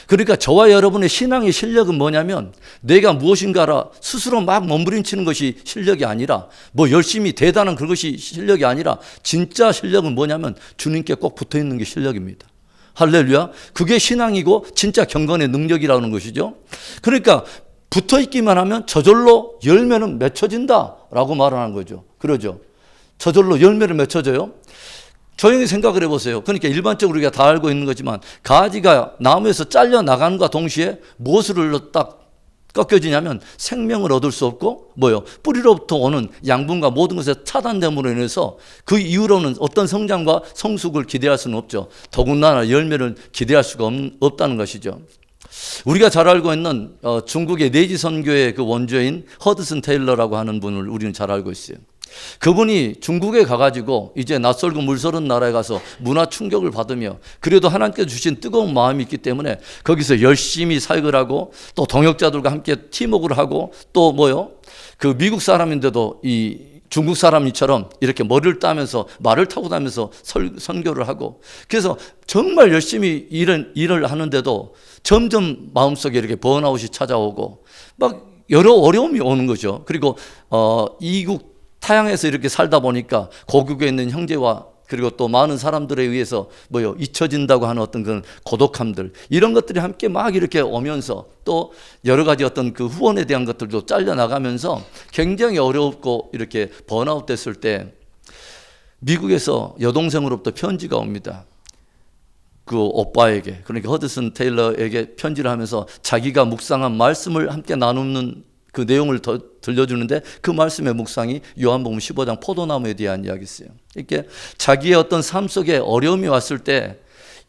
그러니까 저와 여러분의 신앙의 실력은 뭐냐면 내가 무엇인가라 스스로 막 몸부림치는 것이 실력이 아니라, 뭐 열심히 대단한 그것이 실력이 아니라 진짜 실력은 뭐냐면 주님께 꼭 붙어 있는 게 실력입니다. 할렐루야. 그게 신앙이고 진짜 경건의 능력이라는 것이죠. 그러니까 붙어 있기만 하면 저절로 열매는 맺혀진다라고 말하는 거죠. 그러죠. 저절로 열매를 맺혀져요. 조용히 생각을 해보세요. 그러니까 일반적으로 우리가 다 알고 있는 거지만 가지가 나무에서 잘려 나가는과 동시에 무엇을 딱 꺾여지냐면 생명을 얻을 수 없고 뭐요? 뿌리로부터 오는 양분과 모든 것에 차단됨으로 인해서 그 이후로는 어떤 성장과 성숙을 기대할 수는 없죠. 더군다나 열매를 기대할 수가 없다는 것이죠. 우리가 잘 알고 있는 중국의 내지 선교의 그 원조인 허드슨 테일러라고 하는 분을 우리는 잘 알고 있어요. 그분이 중국에 가가지고 이제 낯설고 물서른 나라에 가서 문화 충격을 받으며 그래도 하나님께서 주신 뜨거운 마음이 있기 때문에 거기서 열심히 사역을 하고 또 동역자들과 함께 팀워크를 하고 또 뭐요? 그 미국 사람인데도 이 중국 사람이처럼 이렇게 머리를 따면서 말을 타고 다니면서 선교를 하고 그래서 정말 열심히 일을 하는데도 점점 마음속에 이렇게 번아웃이 찾아오고 막 여러 어려움이 오는 거죠. 그리고 이국 타향에서 이렇게 살다 보니까 고국에 있는 형제와 그리고 또 많은 사람들에 의해서 뭐요 잊혀진다고 하는 어떤 그런 고독함들 이런 것들이 함께 막 이렇게 오면서 또 여러 가지 어떤 그 후원에 대한 것들도 잘려 나가면서 굉장히 어렵고 이렇게 번아웃 됐을 때 미국에서 여동생으로부터 편지가 옵니다. 그 오빠에게 그러니까 허드슨 테일러에게 편지를 하면서 자기가 묵상한 말씀을 함께 나누는 그 내용을 들려주는데 그 말씀의 묵상이 요한복음 15장 포도나무에 대한 이야기였어요. 이렇게 자기의 어떤 삶 속에 어려움이 왔을 때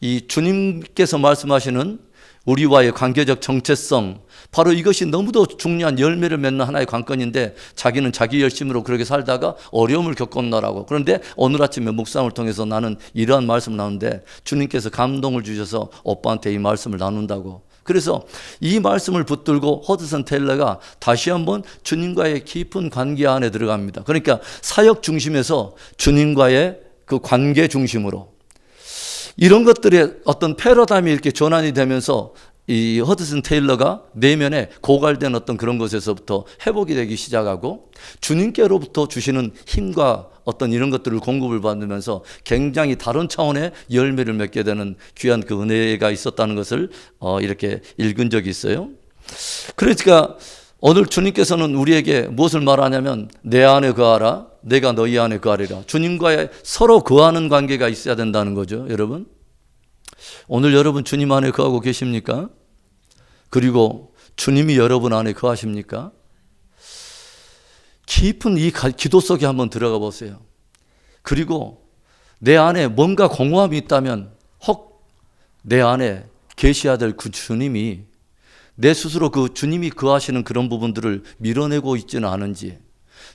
이 주님께서 말씀하시는 우리와의 관계적 정체성 바로 이것이 너무도 중요한 열매를 맺는 하나의 관건인데 자기는 자기 열심으로 그렇게 살다가 어려움을 겪었나라고. 그런데 오늘 아침에 묵상을 통해서 나는 이러한 말씀을 나누는데 주님께서 감동을 주셔서 오빠한테 이 말씀을 나눈다고. 그래서 이 말씀을 붙들고 허드슨 테일러가 다시 한번 주님과의 깊은 관계 안에 들어갑니다. 그러니까 사역 중심에서 주님과의 그 관계 중심으로 이런 것들의 어떤 패러다임이 이렇게 전환이 되면서 이 허드슨 테일러가 내면에 고갈된 어떤 그런 것에서부터 회복이 되기 시작하고 주님께로부터 주시는 힘과 어떤 이런 것들을 공급을 받으면서 굉장히 다른 차원의 열매를 맺게 되는 귀한 그 은혜가 있었다는 것을 이렇게 읽은 적이 있어요. 그러니까 오늘 주님께서는 우리에게 무엇을 말하냐면 내 안에 거하라 내가 너희 안에 거하리라. 주님과의 서로 거하는 관계가 있어야 된다는 거죠. 여러분 오늘 여러분 주님 안에 거하고 계십니까? 그리고 주님이 여러분 안에 거하십니까? 깊은 이 기도 속에 한번 들어가 보세요. 그리고 내 안에 뭔가 공허함이 있다면 혹 내 안에 계셔야 될 그 주님이 내 스스로 그 주님이 거하시는 그런 부분들을 밀어내고 있지는 않은지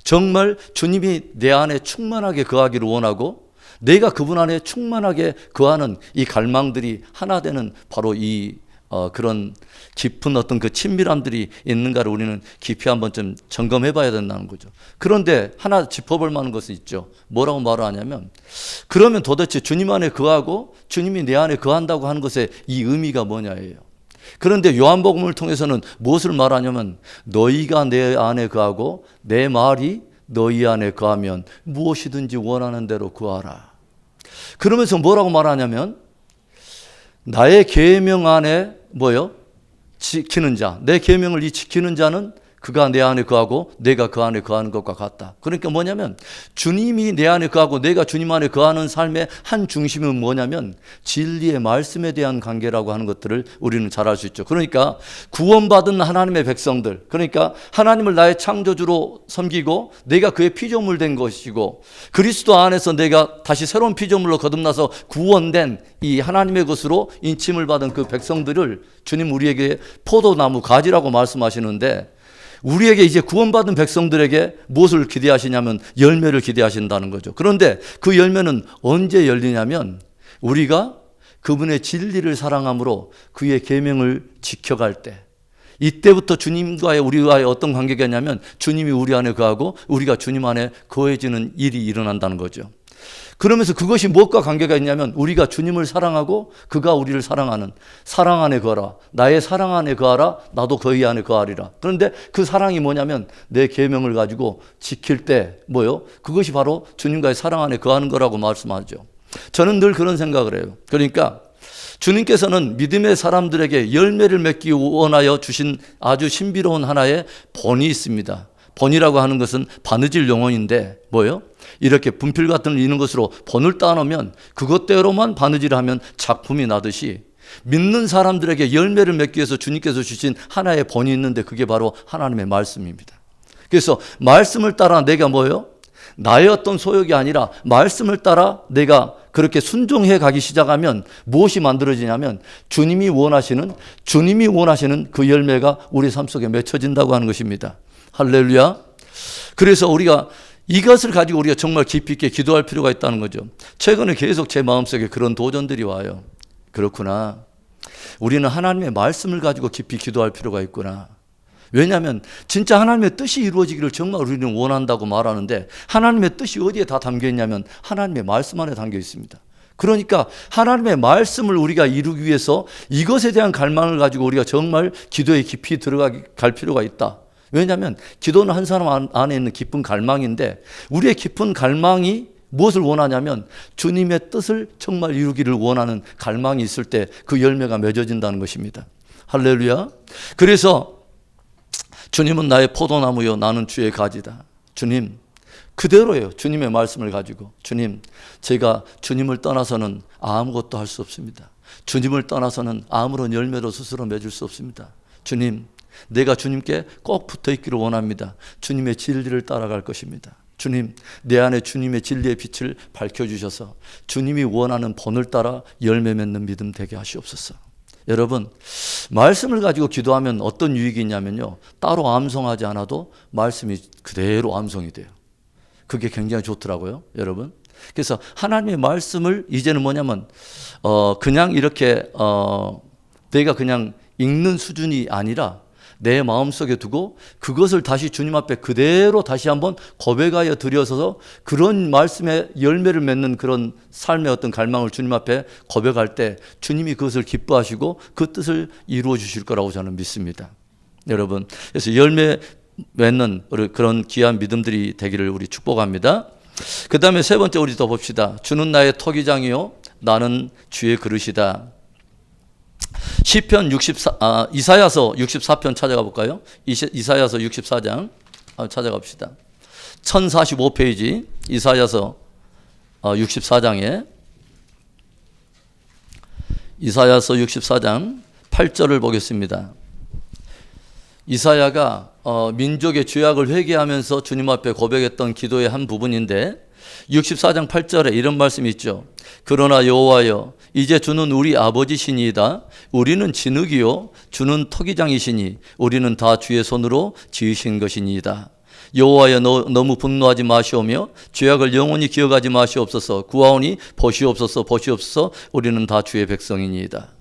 정말 주님이 내 안에 충만하게 거하기를 원하고 내가 그분 안에 충만하게 거하는 이 갈망들이 하나 되는 바로 이 그런 깊은 어떤 그 친밀함들이 있는가를 우리는 깊이 한번 좀 점검해 봐야 된다는 거죠. 그런데 하나 짚어볼 만한 것은 있죠. 뭐라고 말하냐면 그러면 도대체 주님 안에 거하고 주님이 내 안에 거한다고 하는 것의 이 의미가 뭐냐예요. 그런데 요한복음을 통해서는 무엇을 말하냐면 너희가 내 안에 거하고 내 말이 너희 안에 거하면 무엇이든지 원하는 대로 구하라. 그러면서 뭐라고 말하냐면 나의 계명 안에 뭐요? 지키는 자, 내 계명을 이 지키는 자는 그가 내 안에 거하고 내가 그 안에 거하는 것과 같다. 그러니까 뭐냐면 주님이 내 안에 거하고 내가 주님 안에 거하는 삶의 한 중심은 뭐냐면 진리의 말씀에 대한 관계라고 하는 것들을 우리는 잘 알 수 있죠. 그러니까 구원받은 하나님의 백성들, 그러니까 하나님을 나의 창조주로 섬기고 내가 그의 피조물 된 것이고 그리스도 안에서 내가 다시 새로운 피조물로 거듭나서 구원된 이 하나님의 것으로 인침을 받은 그 백성들을 주님 우리에게 포도나무 가지라고 말씀하시는데 우리에게 이제 구원받은 백성들에게 무엇을 기대하시냐면 열매를 기대하신다는 거죠. 그런데 그 열매는 언제 열리냐면 우리가 그분의 진리를 사랑함으로 그의 계명을 지켜갈 때 이때부터 주님과의 우리와의 어떤 관계가 있냐면 주님이 우리 안에 거하고 우리가 주님 안에 거해지는 일이 일어난다는 거죠. 그러면서 그것이 무엇과 관계가 있냐면 우리가 주님을 사랑하고 그가 우리를 사랑하는 사랑 안에 거하라. 나의 사랑 안에 거하라. 나도 그의 안에 거하리라. 그런데 그 사랑이 뭐냐면 내 계명을 가지고 지킬 때 뭐요? 그것이 바로 주님과의 사랑 안에 거하는 거라고 말씀하죠. 저는 늘 그런 생각을 해요. 그러니까 주님께서는 믿음의 사람들에게 열매를 맺기 원하여 주신 아주 신비로운 하나의 본이 있습니다. 본이라고 하는 것은 바느질 용어인데 뭐예요? 이렇게 분필 같은 걸 이는 것으로 본을 따놓으면 그것대로만 바느질을 하면 작품이 나듯이 믿는 사람들에게 열매를 맺기 위해서 주님께서 주신 하나의 본이 있는데 그게 바로 하나님의 말씀입니다. 그래서 말씀을 따라 내가 뭐예요? 나의 어떤 소욕이 아니라 말씀을 따라 내가 그렇게 순종해 가기 시작하면 무엇이 만들어지냐면 주님이 원하시는 그 열매가 우리 삶 속에 맺혀진다고 하는 것입니다. 할렐루야. 그래서 우리가 이것을 가지고 우리가 정말 깊이 있게 기도할 필요가 있다는 거죠. 최근에 계속 제 마음속에 그런 도전들이 와요. 그렇구나. 우리는 하나님의 말씀을 가지고 깊이 기도할 필요가 있구나. 왜냐하면 진짜 하나님의 뜻이 이루어지기를 정말 우리는 원한다고 말하는데 하나님의 뜻이 어디에 다 담겨 있냐면 하나님의 말씀 안에 담겨 있습니다. 그러니까 하나님의 말씀을 우리가 이루기 위해서 이것에 대한 갈망을 가지고 우리가 정말 기도에 깊이 갈 필요가 있다. 왜냐하면 기도는 한 사람 안에 있는 깊은 갈망인데 우리의 깊은 갈망이 무엇을 원하냐면 주님의 뜻을 정말 이루기를 원하는 갈망이 있을 때 그 열매가 맺어진다는 것입니다. 할렐루야. 그래서 주님은 나의 포도나무요 나는 주의 가지다. 주님 그대로예요. 주님의 말씀을 가지고 주님 제가 주님을 떠나서는 아무것도 할 수 없습니다. 주님을 떠나서는 아무런 열매도 스스로 맺을 수 없습니다. 주님 내가 주님께 꼭 붙어 있기를 원합니다. 주님의 진리를 따라갈 것입니다. 주님 내 안에 주님의 진리의 빛을 밝혀주셔서 주님이 원하는 본을 따라 열매 맺는 믿음 되게 하시옵소서. 여러분 말씀을 가지고 기도하면 어떤 유익이 있냐면요 따로 암송하지 않아도 말씀이 그대로 암송이 돼요. 그게 굉장히 좋더라고요 여러분. 그래서 하나님의 말씀을 이제는 뭐냐면 그냥 이렇게 내가 그냥 읽는 수준이 아니라 내 마음속에 두고 그것을 다시 주님 앞에 그대로 다시 한번 고백하여 드려서 그런 말씀의 열매를 맺는 그런 삶의 어떤 갈망을 주님 앞에 고백할 때 주님이 그것을 기뻐하시고 그 뜻을 이루어 주실 거라고 저는 믿습니다. 여러분 그래서 열매 맺는 그런 귀한 믿음들이 되기를 우리 축복합니다. 그 다음에 세 번째 우리 더 봅시다. 주는 나의 토기장이요 나는 주의 그릇이다. 시편 이사야서 64편 찾아가 볼까요? 이사야서 64장 찾아갑시다. 1045페이지 이사야서 64장에 이사야서 64장 8절을 보겠습니다. 이사야가 민족의 죄악을 회개하면서 주님 앞에 고백했던 기도의 한 부분인데 64장 8절에 이런 말씀이 있죠. 그러나 여호와여 이제 주는 우리 아버지시니이다. 우리는 진흙이요 주는 토기장이시니 우리는 다 주의 손으로 지으신 것이니이다. 여호와여 너무 분노하지 마시오며 죄악을 영원히 기억하지 마시옵소서. 구하오니 보시옵소서 보시옵소서. 우리는 다 주의 백성이니이다.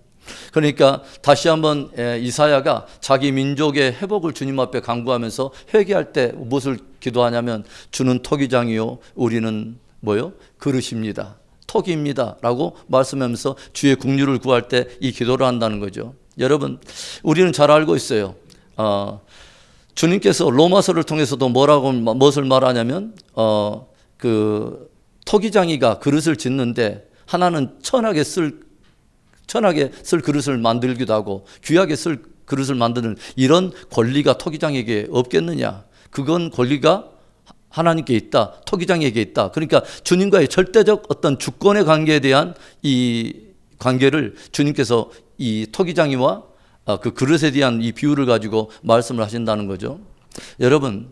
그러니까 다시 한번 이사야가 자기 민족의 회복을 주님 앞에 간구하면서 회개할 때 무엇을 기도하냐면 주는 토기장이요 우리는 뭐요? 그릇입니다. 토기입니다 라고 말씀하면서 주의 국류를 구할 때 이 기도를 한다는 거죠. 여러분 우리는 잘 알고 있어요. 주님께서 로마서를 통해서도 무엇을 말하냐면 그 토기장이가 그릇을 짓는데 하나는 천하게 쓸 그릇을 만들기도 하고 귀하게 쓸 그릇을 만드는 이런 권리가 토기장에게 없겠느냐. 그건 권리가 하나님께 있다. 토기장에게 있다. 그러니까 주님과의 절대적 어떤 주권의 관계에 대한 이 관계를 주님께서 이 토기장이와 그 그릇에 대한 이 비유를 가지고 말씀을 하신다는 거죠. 여러분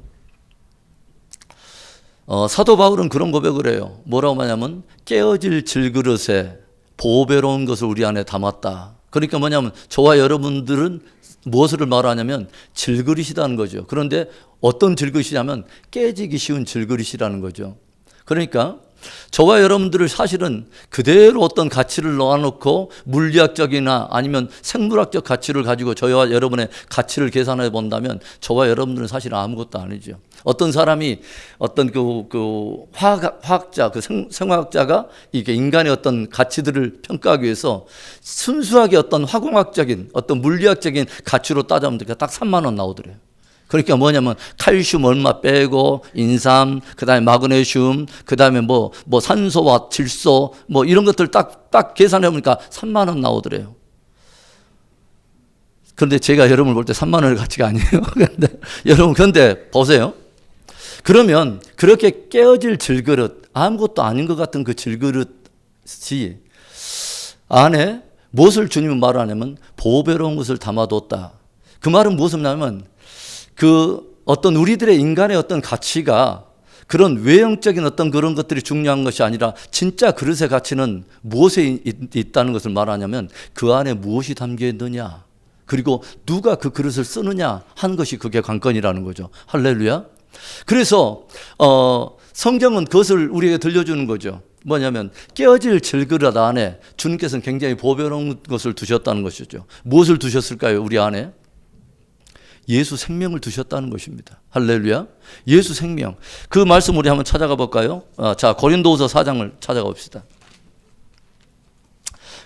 사도 바울은 그런 고백을 해요. 뭐라고 하냐면 깨어질 질그릇에 보배로운 것을 우리 안에 담았다. 그러니까 뭐냐면 저와 여러분들은 무엇을 말하냐면 질그릇이라는 거죠. 그런데 어떤 질그릇이냐면 깨지기 쉬운 질그릇이라는 거죠. 그러니까 저와 여러분들을 사실은 그대로 어떤 가치를 넣어놓고 물리학적이나 아니면 생물학적 가치를 가지고 저와 여러분의 가치를 계산해 본다면 저와 여러분들은 사실 아무것도 아니죠. 어떤 사람이 어떤 그 화학자, 그 생화학자가 이게 인간의 어떤 가치들을 평가하기 위해서 순수하게 어떤 화공학적인 어떤 물리학적인 가치로 따져보면 딱 3만 원 나오더래요. 그러니까 뭐냐면 칼슘 얼마 빼고 인삼, 그다음에 마그네슘, 그다음에 뭐 산소와 질소 뭐 이런 것들 딱 계산해 보니까 3만 원 나오더래요. 그런데 제가 여러분을 볼 때 3만 원의 가치가 아니에요. 그런데 여러분 근데 보세요. 그러면 그렇게 깨어질 질그릇, 아무것도 아닌 것 같은 그 질그릇이 안에 무엇을 주님은 말하냐면 보배로운 것을 담아뒀다. 그 말은 무엇이냐면 그 어떤 우리들의 인간의 어떤 가치가 그런 외형적인 어떤 그런 것들이 중요한 것이 아니라 진짜 그릇의 가치는 무엇에 있다는 것을 말하냐면 그 안에 무엇이 담겨 있느냐, 그리고 누가 그 그릇을 쓰느냐 하는 것이 그게 관건이라는 거죠. 할렐루야. 그래서 성경은 그것을 우리에게 들려주는 거죠. 뭐냐면 깨어질 질그릇 안에 주님께서는 굉장히 보배로운 것을 두셨다는 것이죠. 무엇을 두셨을까요? 우리 안에 예수 생명을 두셨다는 것입니다. 할렐루야. 예수 생명. 그 말씀 우리 한번 찾아가 볼까요? 자, 고린도후서 4장을 찾아가 봅시다.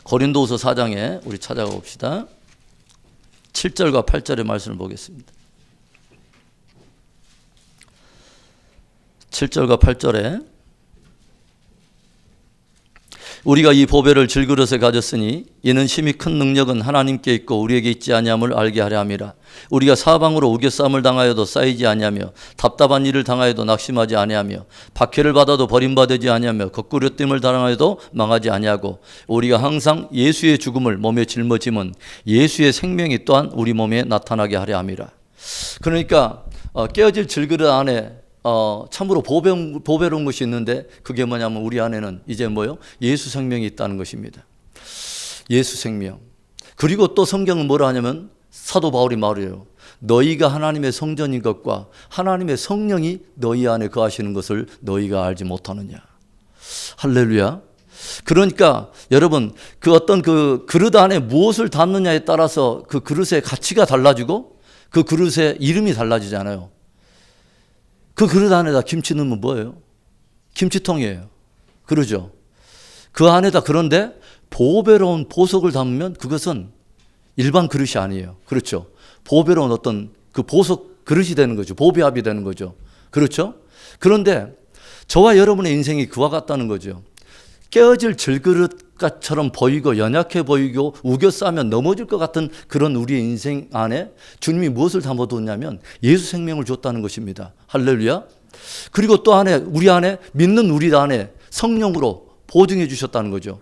고린도후서 4장에 우리 찾아가 봅시다. 7절과 8절의 말씀을 보겠습니다. 7절과 8절에 우리가 이 보배를 질그릇에 가졌으니 이는 심히 큰 능력은 하나님께 있고 우리에게 있지 아니함을 알게 하려 함이라. 우리가 사방으로 우겨싸움을 당하여도 쌓이지 아니하며 답답한 일을 당하여도 낙심하지 아니하며 박해를 받아도 버림받지 아니하며 거꾸로 뜸을 당하여도 망하지 아니하고 우리가 항상 예수의 죽음을 몸에 짊어짐은 예수의 생명이 또한 우리 몸에 나타나게 하려 함이라. 그러니까 깨어질 질그릇 안에 참으로 보배로운 것이 있는데 그게 뭐냐면 우리 안에는 이제 뭐요? 예수 생명이 있다는 것입니다. 예수 생명. 그리고 또 성경은 뭐라 하냐면 사도 바울이 말해요. 너희가 하나님의 성전인 것과 하나님의 성령이 너희 안에 거하시는 것을 너희가 알지 못하느냐. 할렐루야. 그러니까 여러분 그 어떤 그 그릇 안에 무엇을 담느냐에 따라서 그 그릇의 가치가 달라지고 그 그릇의 이름이 달라지잖아요. 그 그릇 안에다 김치 넣으면 뭐예요? 김치통이에요. 그러죠? 그 안에다 그런데 보배로운 보석을 담으면 그것은 일반 그릇이 아니에요. 그렇죠? 보배로운 어떤 그 보석 그릇이 되는 거죠. 보배합이 되는 거죠. 그렇죠? 그런데 저와 여러분의 인생이 그와 같다는 거죠. 깨어질 질그릇처럼 보이고 연약해 보이고 우겨싸면 넘어질 것 같은 그런 우리의 인생 안에 주님이 무엇을 담아뒀냐면 예수 생명을 줬다는 것입니다. 할렐루야. 그리고 또 안에 우리 안에 믿는 우리 안에 성령으로 보증해 주셨다는 거죠.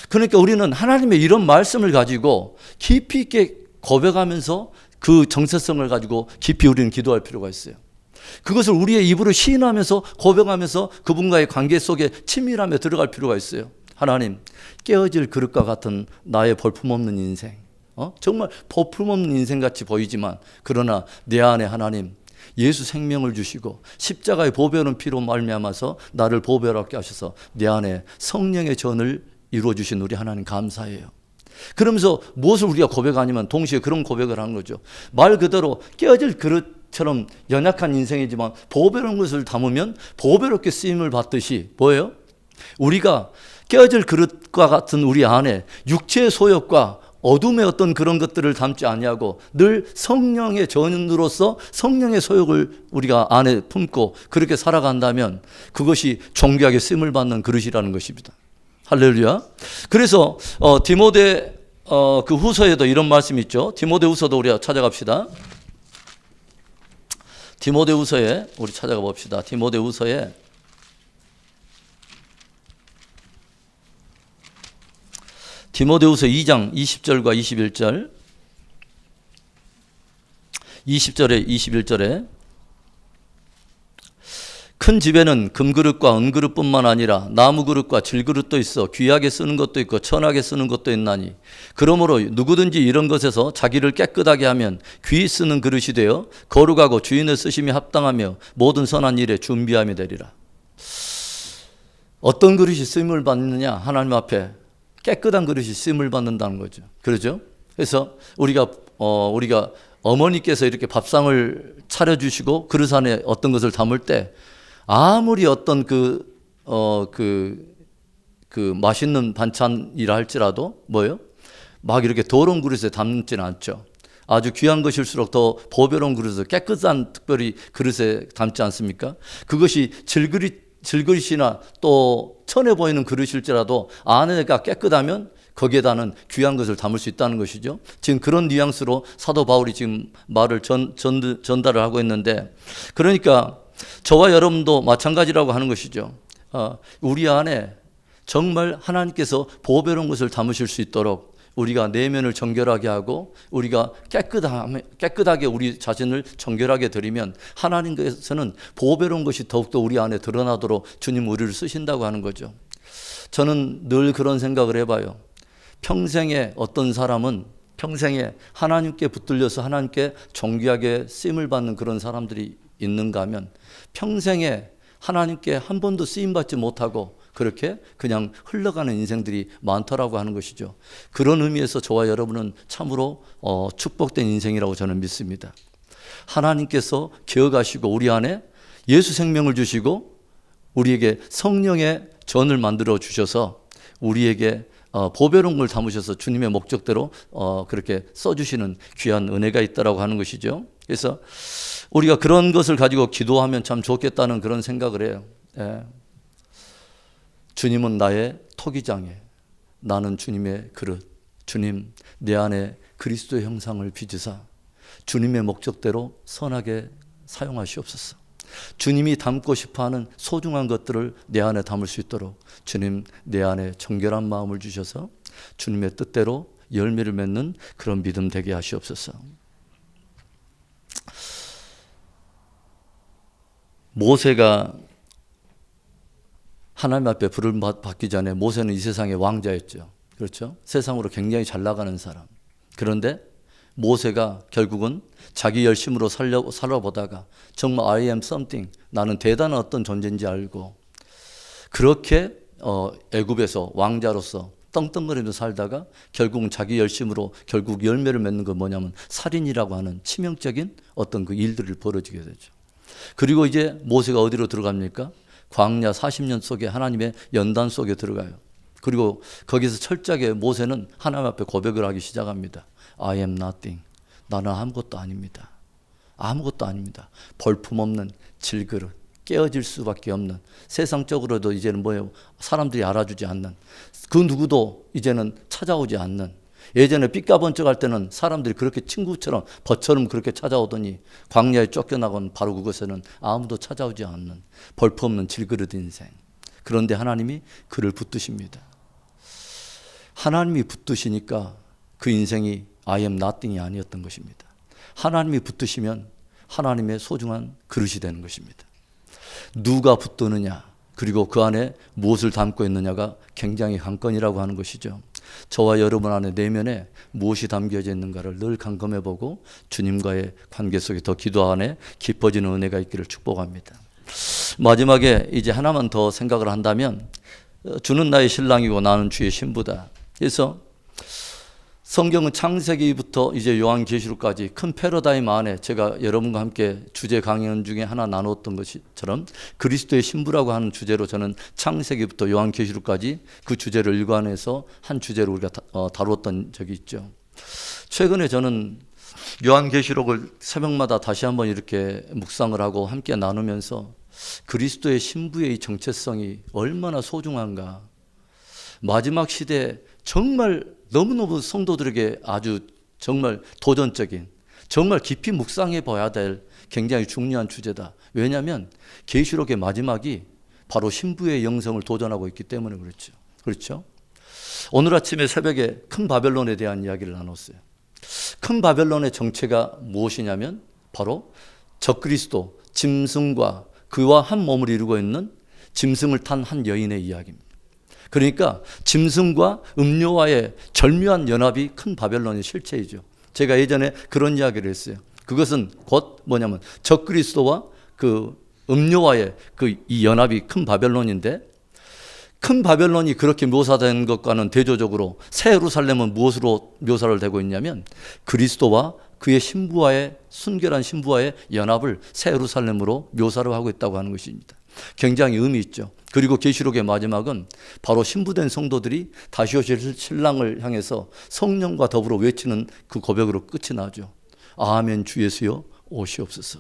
그러니까 우리는 하나님의 이런 말씀을 가지고 깊이 있게 고백하면서 그 정체성을 가지고 깊이 우리는 기도할 필요가 있어요. 그것을 우리의 입으로 시인하면서 고백하면서 그분과의 관계 속에 친밀하며 들어갈 필요가 있어요. 하나님, 깨어질 그릇과 같은 나의 볼품없는 인생, 정말 볼품없는 인생같이 보이지만 그러나 내 안에 하나님 예수 생명을 주시고 십자가의 보배로운 피로 말미암아서 나를 보배롭게 하셔서 내 안에 성령의 전을 이루어 주신 우리 하나님 감사해요. 그러면서 무엇을 우리가 고백하냐면 동시에 그런 고백을 하는 거죠. 말 그대로 깨어질 그릇처럼 연약한 인생이지만 보배로운 것을 담으면 보배롭게 쓰임을 받듯이 뭐예요? 우리가 깨어질 그릇과 같은 우리 안에 육체의 소욕과 어둠의 어떤 그런 것들을 담지 아니하고 늘 성령의 전으로서 성령의 소욕을 우리가 안에 품고 그렇게 살아간다면 그것이 존귀하게 쓰임을 받는 그릇이라는 것입니다. 할렐루야. 그래서 디모데 그 후서에도 이런 말씀이 있죠. 디모데 후서도 우리가 찾아갑시다. 디모데 후서에 우리 찾아가 봅시다. 디모데 후서에 디모데후서 2장 20절과 21절 20절에 21절에 큰 집에는 금그릇과 은그릇뿐만 아니라 나무그릇과 질그릇도 있어 귀하게 쓰는 것도 있고 천하게 쓰는 것도 있나니 그러므로 누구든지 이런 것에서 자기를 깨끗하게 하면 귀히 쓰는 그릇이 되어 거룩하고 주인의 쓰심이 합당하며 모든 선한 일에 준비함이 되리라. 어떤 그릇이 쓰임을 받느냐? 하나님 앞에 깨끗한 그릇이 쓰임을 받는다는 거죠. 그렇죠? 그래서 우리가 어머니께서 이렇게 밥상을 차려주시고 그릇 안에 어떤 것을 담을 때 아무리 어떤 그 맛있는 반찬이라 할지라도 뭐예요? 막 이렇게 더러운 그릇에 담지는 않죠. 아주 귀한 것일수록 더 보배로운 그릇에 깨끗한 특별히 그릇에 담지 않습니까? 그것이 질그릇이나 또 천해 보이는 그릇일지라도 안에가 깨끗하면 거기에다는 귀한 것을 담을 수 있다는 것이죠. 지금 그런 뉘앙스로 사도 바울이 지금 말을 전달을 하고 있는데, 그러니까 저와 여러분도 마찬가지라고 하는 것이죠. 우리 안에 정말 하나님께서 보배로운 것을 담으실 수 있도록 우리가 내면을 정결하게 하고 우리가 깨끗하게 우리 자신을 정결하게 드리면 하나님께서는 보배로운 것이 더욱더 우리 안에 드러나도록 주님 우리를 쓰신다고 하는 거죠. 저는 늘 그런 생각을 해봐요. 평생에 어떤 사람은 평생에 하나님께 붙들려서 하나님께 존귀하게 쓰임을 받는 그런 사람들이 있는가 하면 평생에 하나님께 한 번도 쓰임받지 못하고 그렇게 그냥 흘러가는 인생들이 많더라고 하는 것이죠. 그런 의미에서 저와 여러분은 참으로 축복된 인생이라고 저는 믿습니다. 하나님께서 기억하시고 우리 안에 예수 생명을 주시고 우리에게 성령의 전을 만들어 주셔서 우리에게 보배로운 걸 담으셔서 주님의 목적대로 그렇게 써주시는 귀한 은혜가 있다라고 하는 것이죠. 그래서 우리가 그런 것을 가지고 기도하면 참 좋겠다는 그런 생각을 해요. 예. 주님은 나의 토기장에 나는 주님의 그릇. 주님 내 안에 그리스도의 형상을 빚으사 주님의 목적대로 선하게 사용하시옵소서. 주님이 담고 싶어하는 소중한 것들을 내 안에 담을 수 있도록 주님 내 안에 정결한 마음을 주셔서 주님의 뜻대로 열매를 맺는 그런 믿음 되게 하시옵소서. 모세가 하나님 앞에 부름 받기 전에 모세는 이 세상의 왕자였죠. 그렇죠? 세상으로 굉장히 잘 나가는 사람. 그런데 모세가 결국은 자기 열심으로 살아보다가 정말 I am something, 나는 대단한 어떤 존재인지 알고 그렇게 애굽에서 왕자로서 떵떵거리면서 살다가 결국은 자기 열심으로 결국 열매를 맺는 건 뭐냐면 살인이라고 하는 치명적인 어떤 그 일들을 벌어지게 되죠. 그리고 이제 모세가 어디로 들어갑니까? 광야 40년 속에 하나님의 연단 속에 들어가요. 그리고 거기서 철저하게 모세는 하나님 앞에 고백을 하기 시작합니다. I am nothing. 나는 아무것도 아닙니다. 아무것도 아닙니다. 볼품없는 질그릇, 깨어질 수밖에 없는, 세상적으로도 이제는 뭐예요? 사람들이 알아주지 않는, 그 누구도 이제는 찾아오지 않는, 예전에 삐까번쩍할 때는 사람들이 그렇게 친구처럼 벗처럼 그렇게 찾아오더니 광야에 쫓겨나곤 바로 그곳에는 아무도 찾아오지 않는 볼품없는 질그릇 인생. 그런데 하나님이 그를 붙드십니다. 하나님이 붙드시니까 그 인생이 I am nothing이 아니었던 것입니다. 하나님이 붙드시면 하나님의 소중한 그릇이 되는 것입니다. 누가 붙드느냐 그리고 그 안에 무엇을 담고 있느냐가 굉장히 관건이라고 하는 것이죠. 저와 여러분 안에 내면에 무엇이 담겨져 있는가를 늘 점검해보고 주님과의 관계 속에 더 기도 안에 깊어지는 은혜가 있기를 축복합니다. 마지막에 이제 하나만 더 생각을 한다면 주는 나의 신랑이고 나는 주의 신부다. 그래서 성경은 창세기부터 이제 요한계시록까지 큰 패러다임 안에 제가 여러분과 함께 주제 강연 중에 하나 나눴던 것처럼 그리스도의 신부라고 하는 주제로 저는 창세기부터 요한계시록까지 그 주제를 일관해서 한 주제로 우리가 다루었던 적이 있죠. 최근에 저는 요한계시록을 새벽마다 다시 한번 이렇게 묵상을 하고 함께 나누면서 그리스도의 신부의 이 정체성이 얼마나 소중한가. 마지막 시대에 정말 너무너무 성도들에게 아주 정말 도전적인, 정말 깊이 묵상해 봐야 될 굉장히 중요한 주제다. 왜냐하면 계시록의 마지막이 바로 신부의 영성을 도전하고 있기 때문에 그렇죠. 그렇죠? 오늘 아침에 새벽에 큰 바벨론에 대한 이야기를 나눴어요. 큰 바벨론의 정체가 무엇이냐면 바로 적그리스도, 짐승과 그와 한 몸을 이루고 있는 짐승을 탄 한 여인의 이야기입니다. 그러니까 짐승과 음료와의 절묘한 연합이 큰 바벨론의 실체이죠. 제가 예전에 그런 이야기를 했어요. 그것은 곧 뭐냐면 적그리스도와 그 음료와의 그 이 연합이 큰 바벨론인데, 큰 바벨론이 그렇게 묘사된 것과는 대조적으로 새 예루살렘은 무엇으로 묘사를 되고 있냐면 그리스도와 그의 신부와의 순결한 신부와의 연합을 새 예루살렘으로 묘사를 하고 있다고 하는 것입니다. 굉장히 의미 있죠. 그리고 계시록의 마지막은 바로 신부된 성도들이 다시 오실 신랑을 향해서 성령과 더불어 외치는 그 고백으로 끝이 나죠. 아멘 주 예수여 오시옵소서.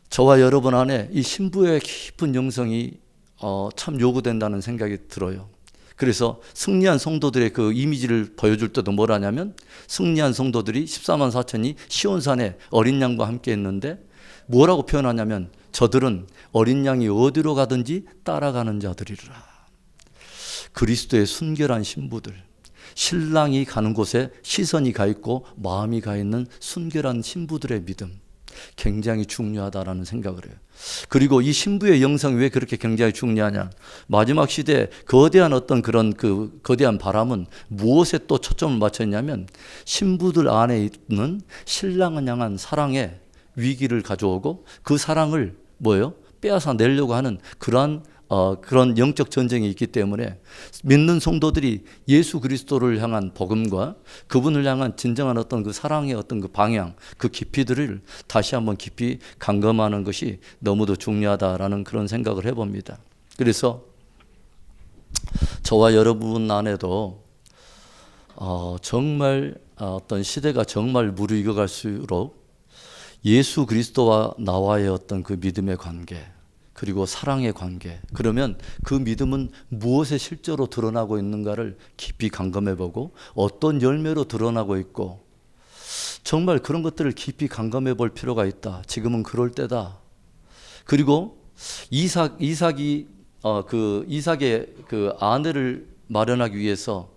저와 여러분 안에 이 신부의 깊은 영성이 참 요구된다는 생각이 들어요. 그래서 승리한 성도들의 그 이미지를 보여줄 때도 뭐라냐면, 승리한 성도들이 14만 4천이 시온산에 어린 양과 함께 했는데 뭐라고 표현하냐면, 저들은 어린 양이 어디로 가든지 따라가는 자들이라. 그리스도의 순결한 신부들, 신랑이 가는 곳에 시선이 가 있고 마음이 가 있는 순결한 신부들의 믿음, 굉장히 중요하다라는 생각을 해요. 그리고 이 신부의 영성이 왜 그렇게 굉장히 중요하냐? 마지막 시대에 거대한 어떤 그런 그 거대한 바람은 무엇에 또 초점을 맞췄냐면, 신부들 안에 있는 신랑을 향한 사랑의 위기를 가져오고 그 사랑을 뭐예요? 빼앗아 내려고 하는 그런 영적 전쟁이 있기 때문에, 믿는 성도들이 예수 그리스도를 향한 복음과 그분을 향한 진정한 어떤 그 사랑의 어떤 그 방향, 그 깊이들을 다시 한번 깊이 감금하는 것이 너무도 중요하다라는 그런 생각을 해봅니다. 그래서 저와 여러분 안에도 정말 어떤 시대가 정말 무르익어갈수록 예수 그리스도와 나와의 어떤 그 믿음의 관계, 그리고 사랑의 관계, 그러면 그 믿음은 무엇에 실제로 드러나고 있는가를 깊이 감금해보고 어떤 열매로 드러나고 있고, 정말 그런 것들을 깊이 감금해 볼 필요가 있다. 지금은 그럴 때다. 그리고 이삭의 그 아내를 마련하기 위해서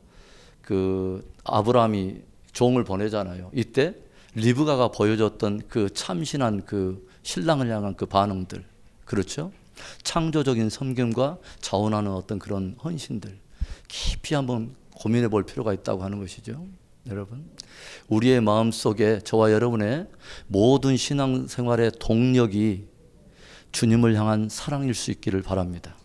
그 아브라함이 종을 보내잖아요. 이때 리브가가 보여줬던 그 참신한 그 신랑을 향한 그 반응들, 그렇죠? 창조적인 섬김과 자원하는 어떤 그런 헌신들, 깊이 한번 고민해 볼 필요가 있다고 하는 것이죠. 여러분, 우리의 마음속에 저와 여러분의 모든 신앙생활의 동력이 주님을 향한 사랑일 수 있기를 바랍니다.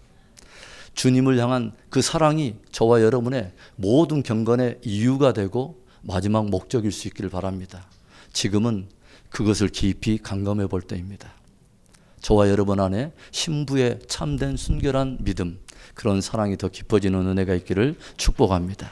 주님을 향한 그 사랑이 저와 여러분의 모든 경건의 이유가 되고 마지막 목적일 수 있기를 바랍니다. 지금은 그것을 깊이 감금해 볼 때입니다. 저와 여러분 안에 신부의 참된 순결한 믿음, 그런 사랑이 더 깊어지는 은혜가 있기를 축복합니다.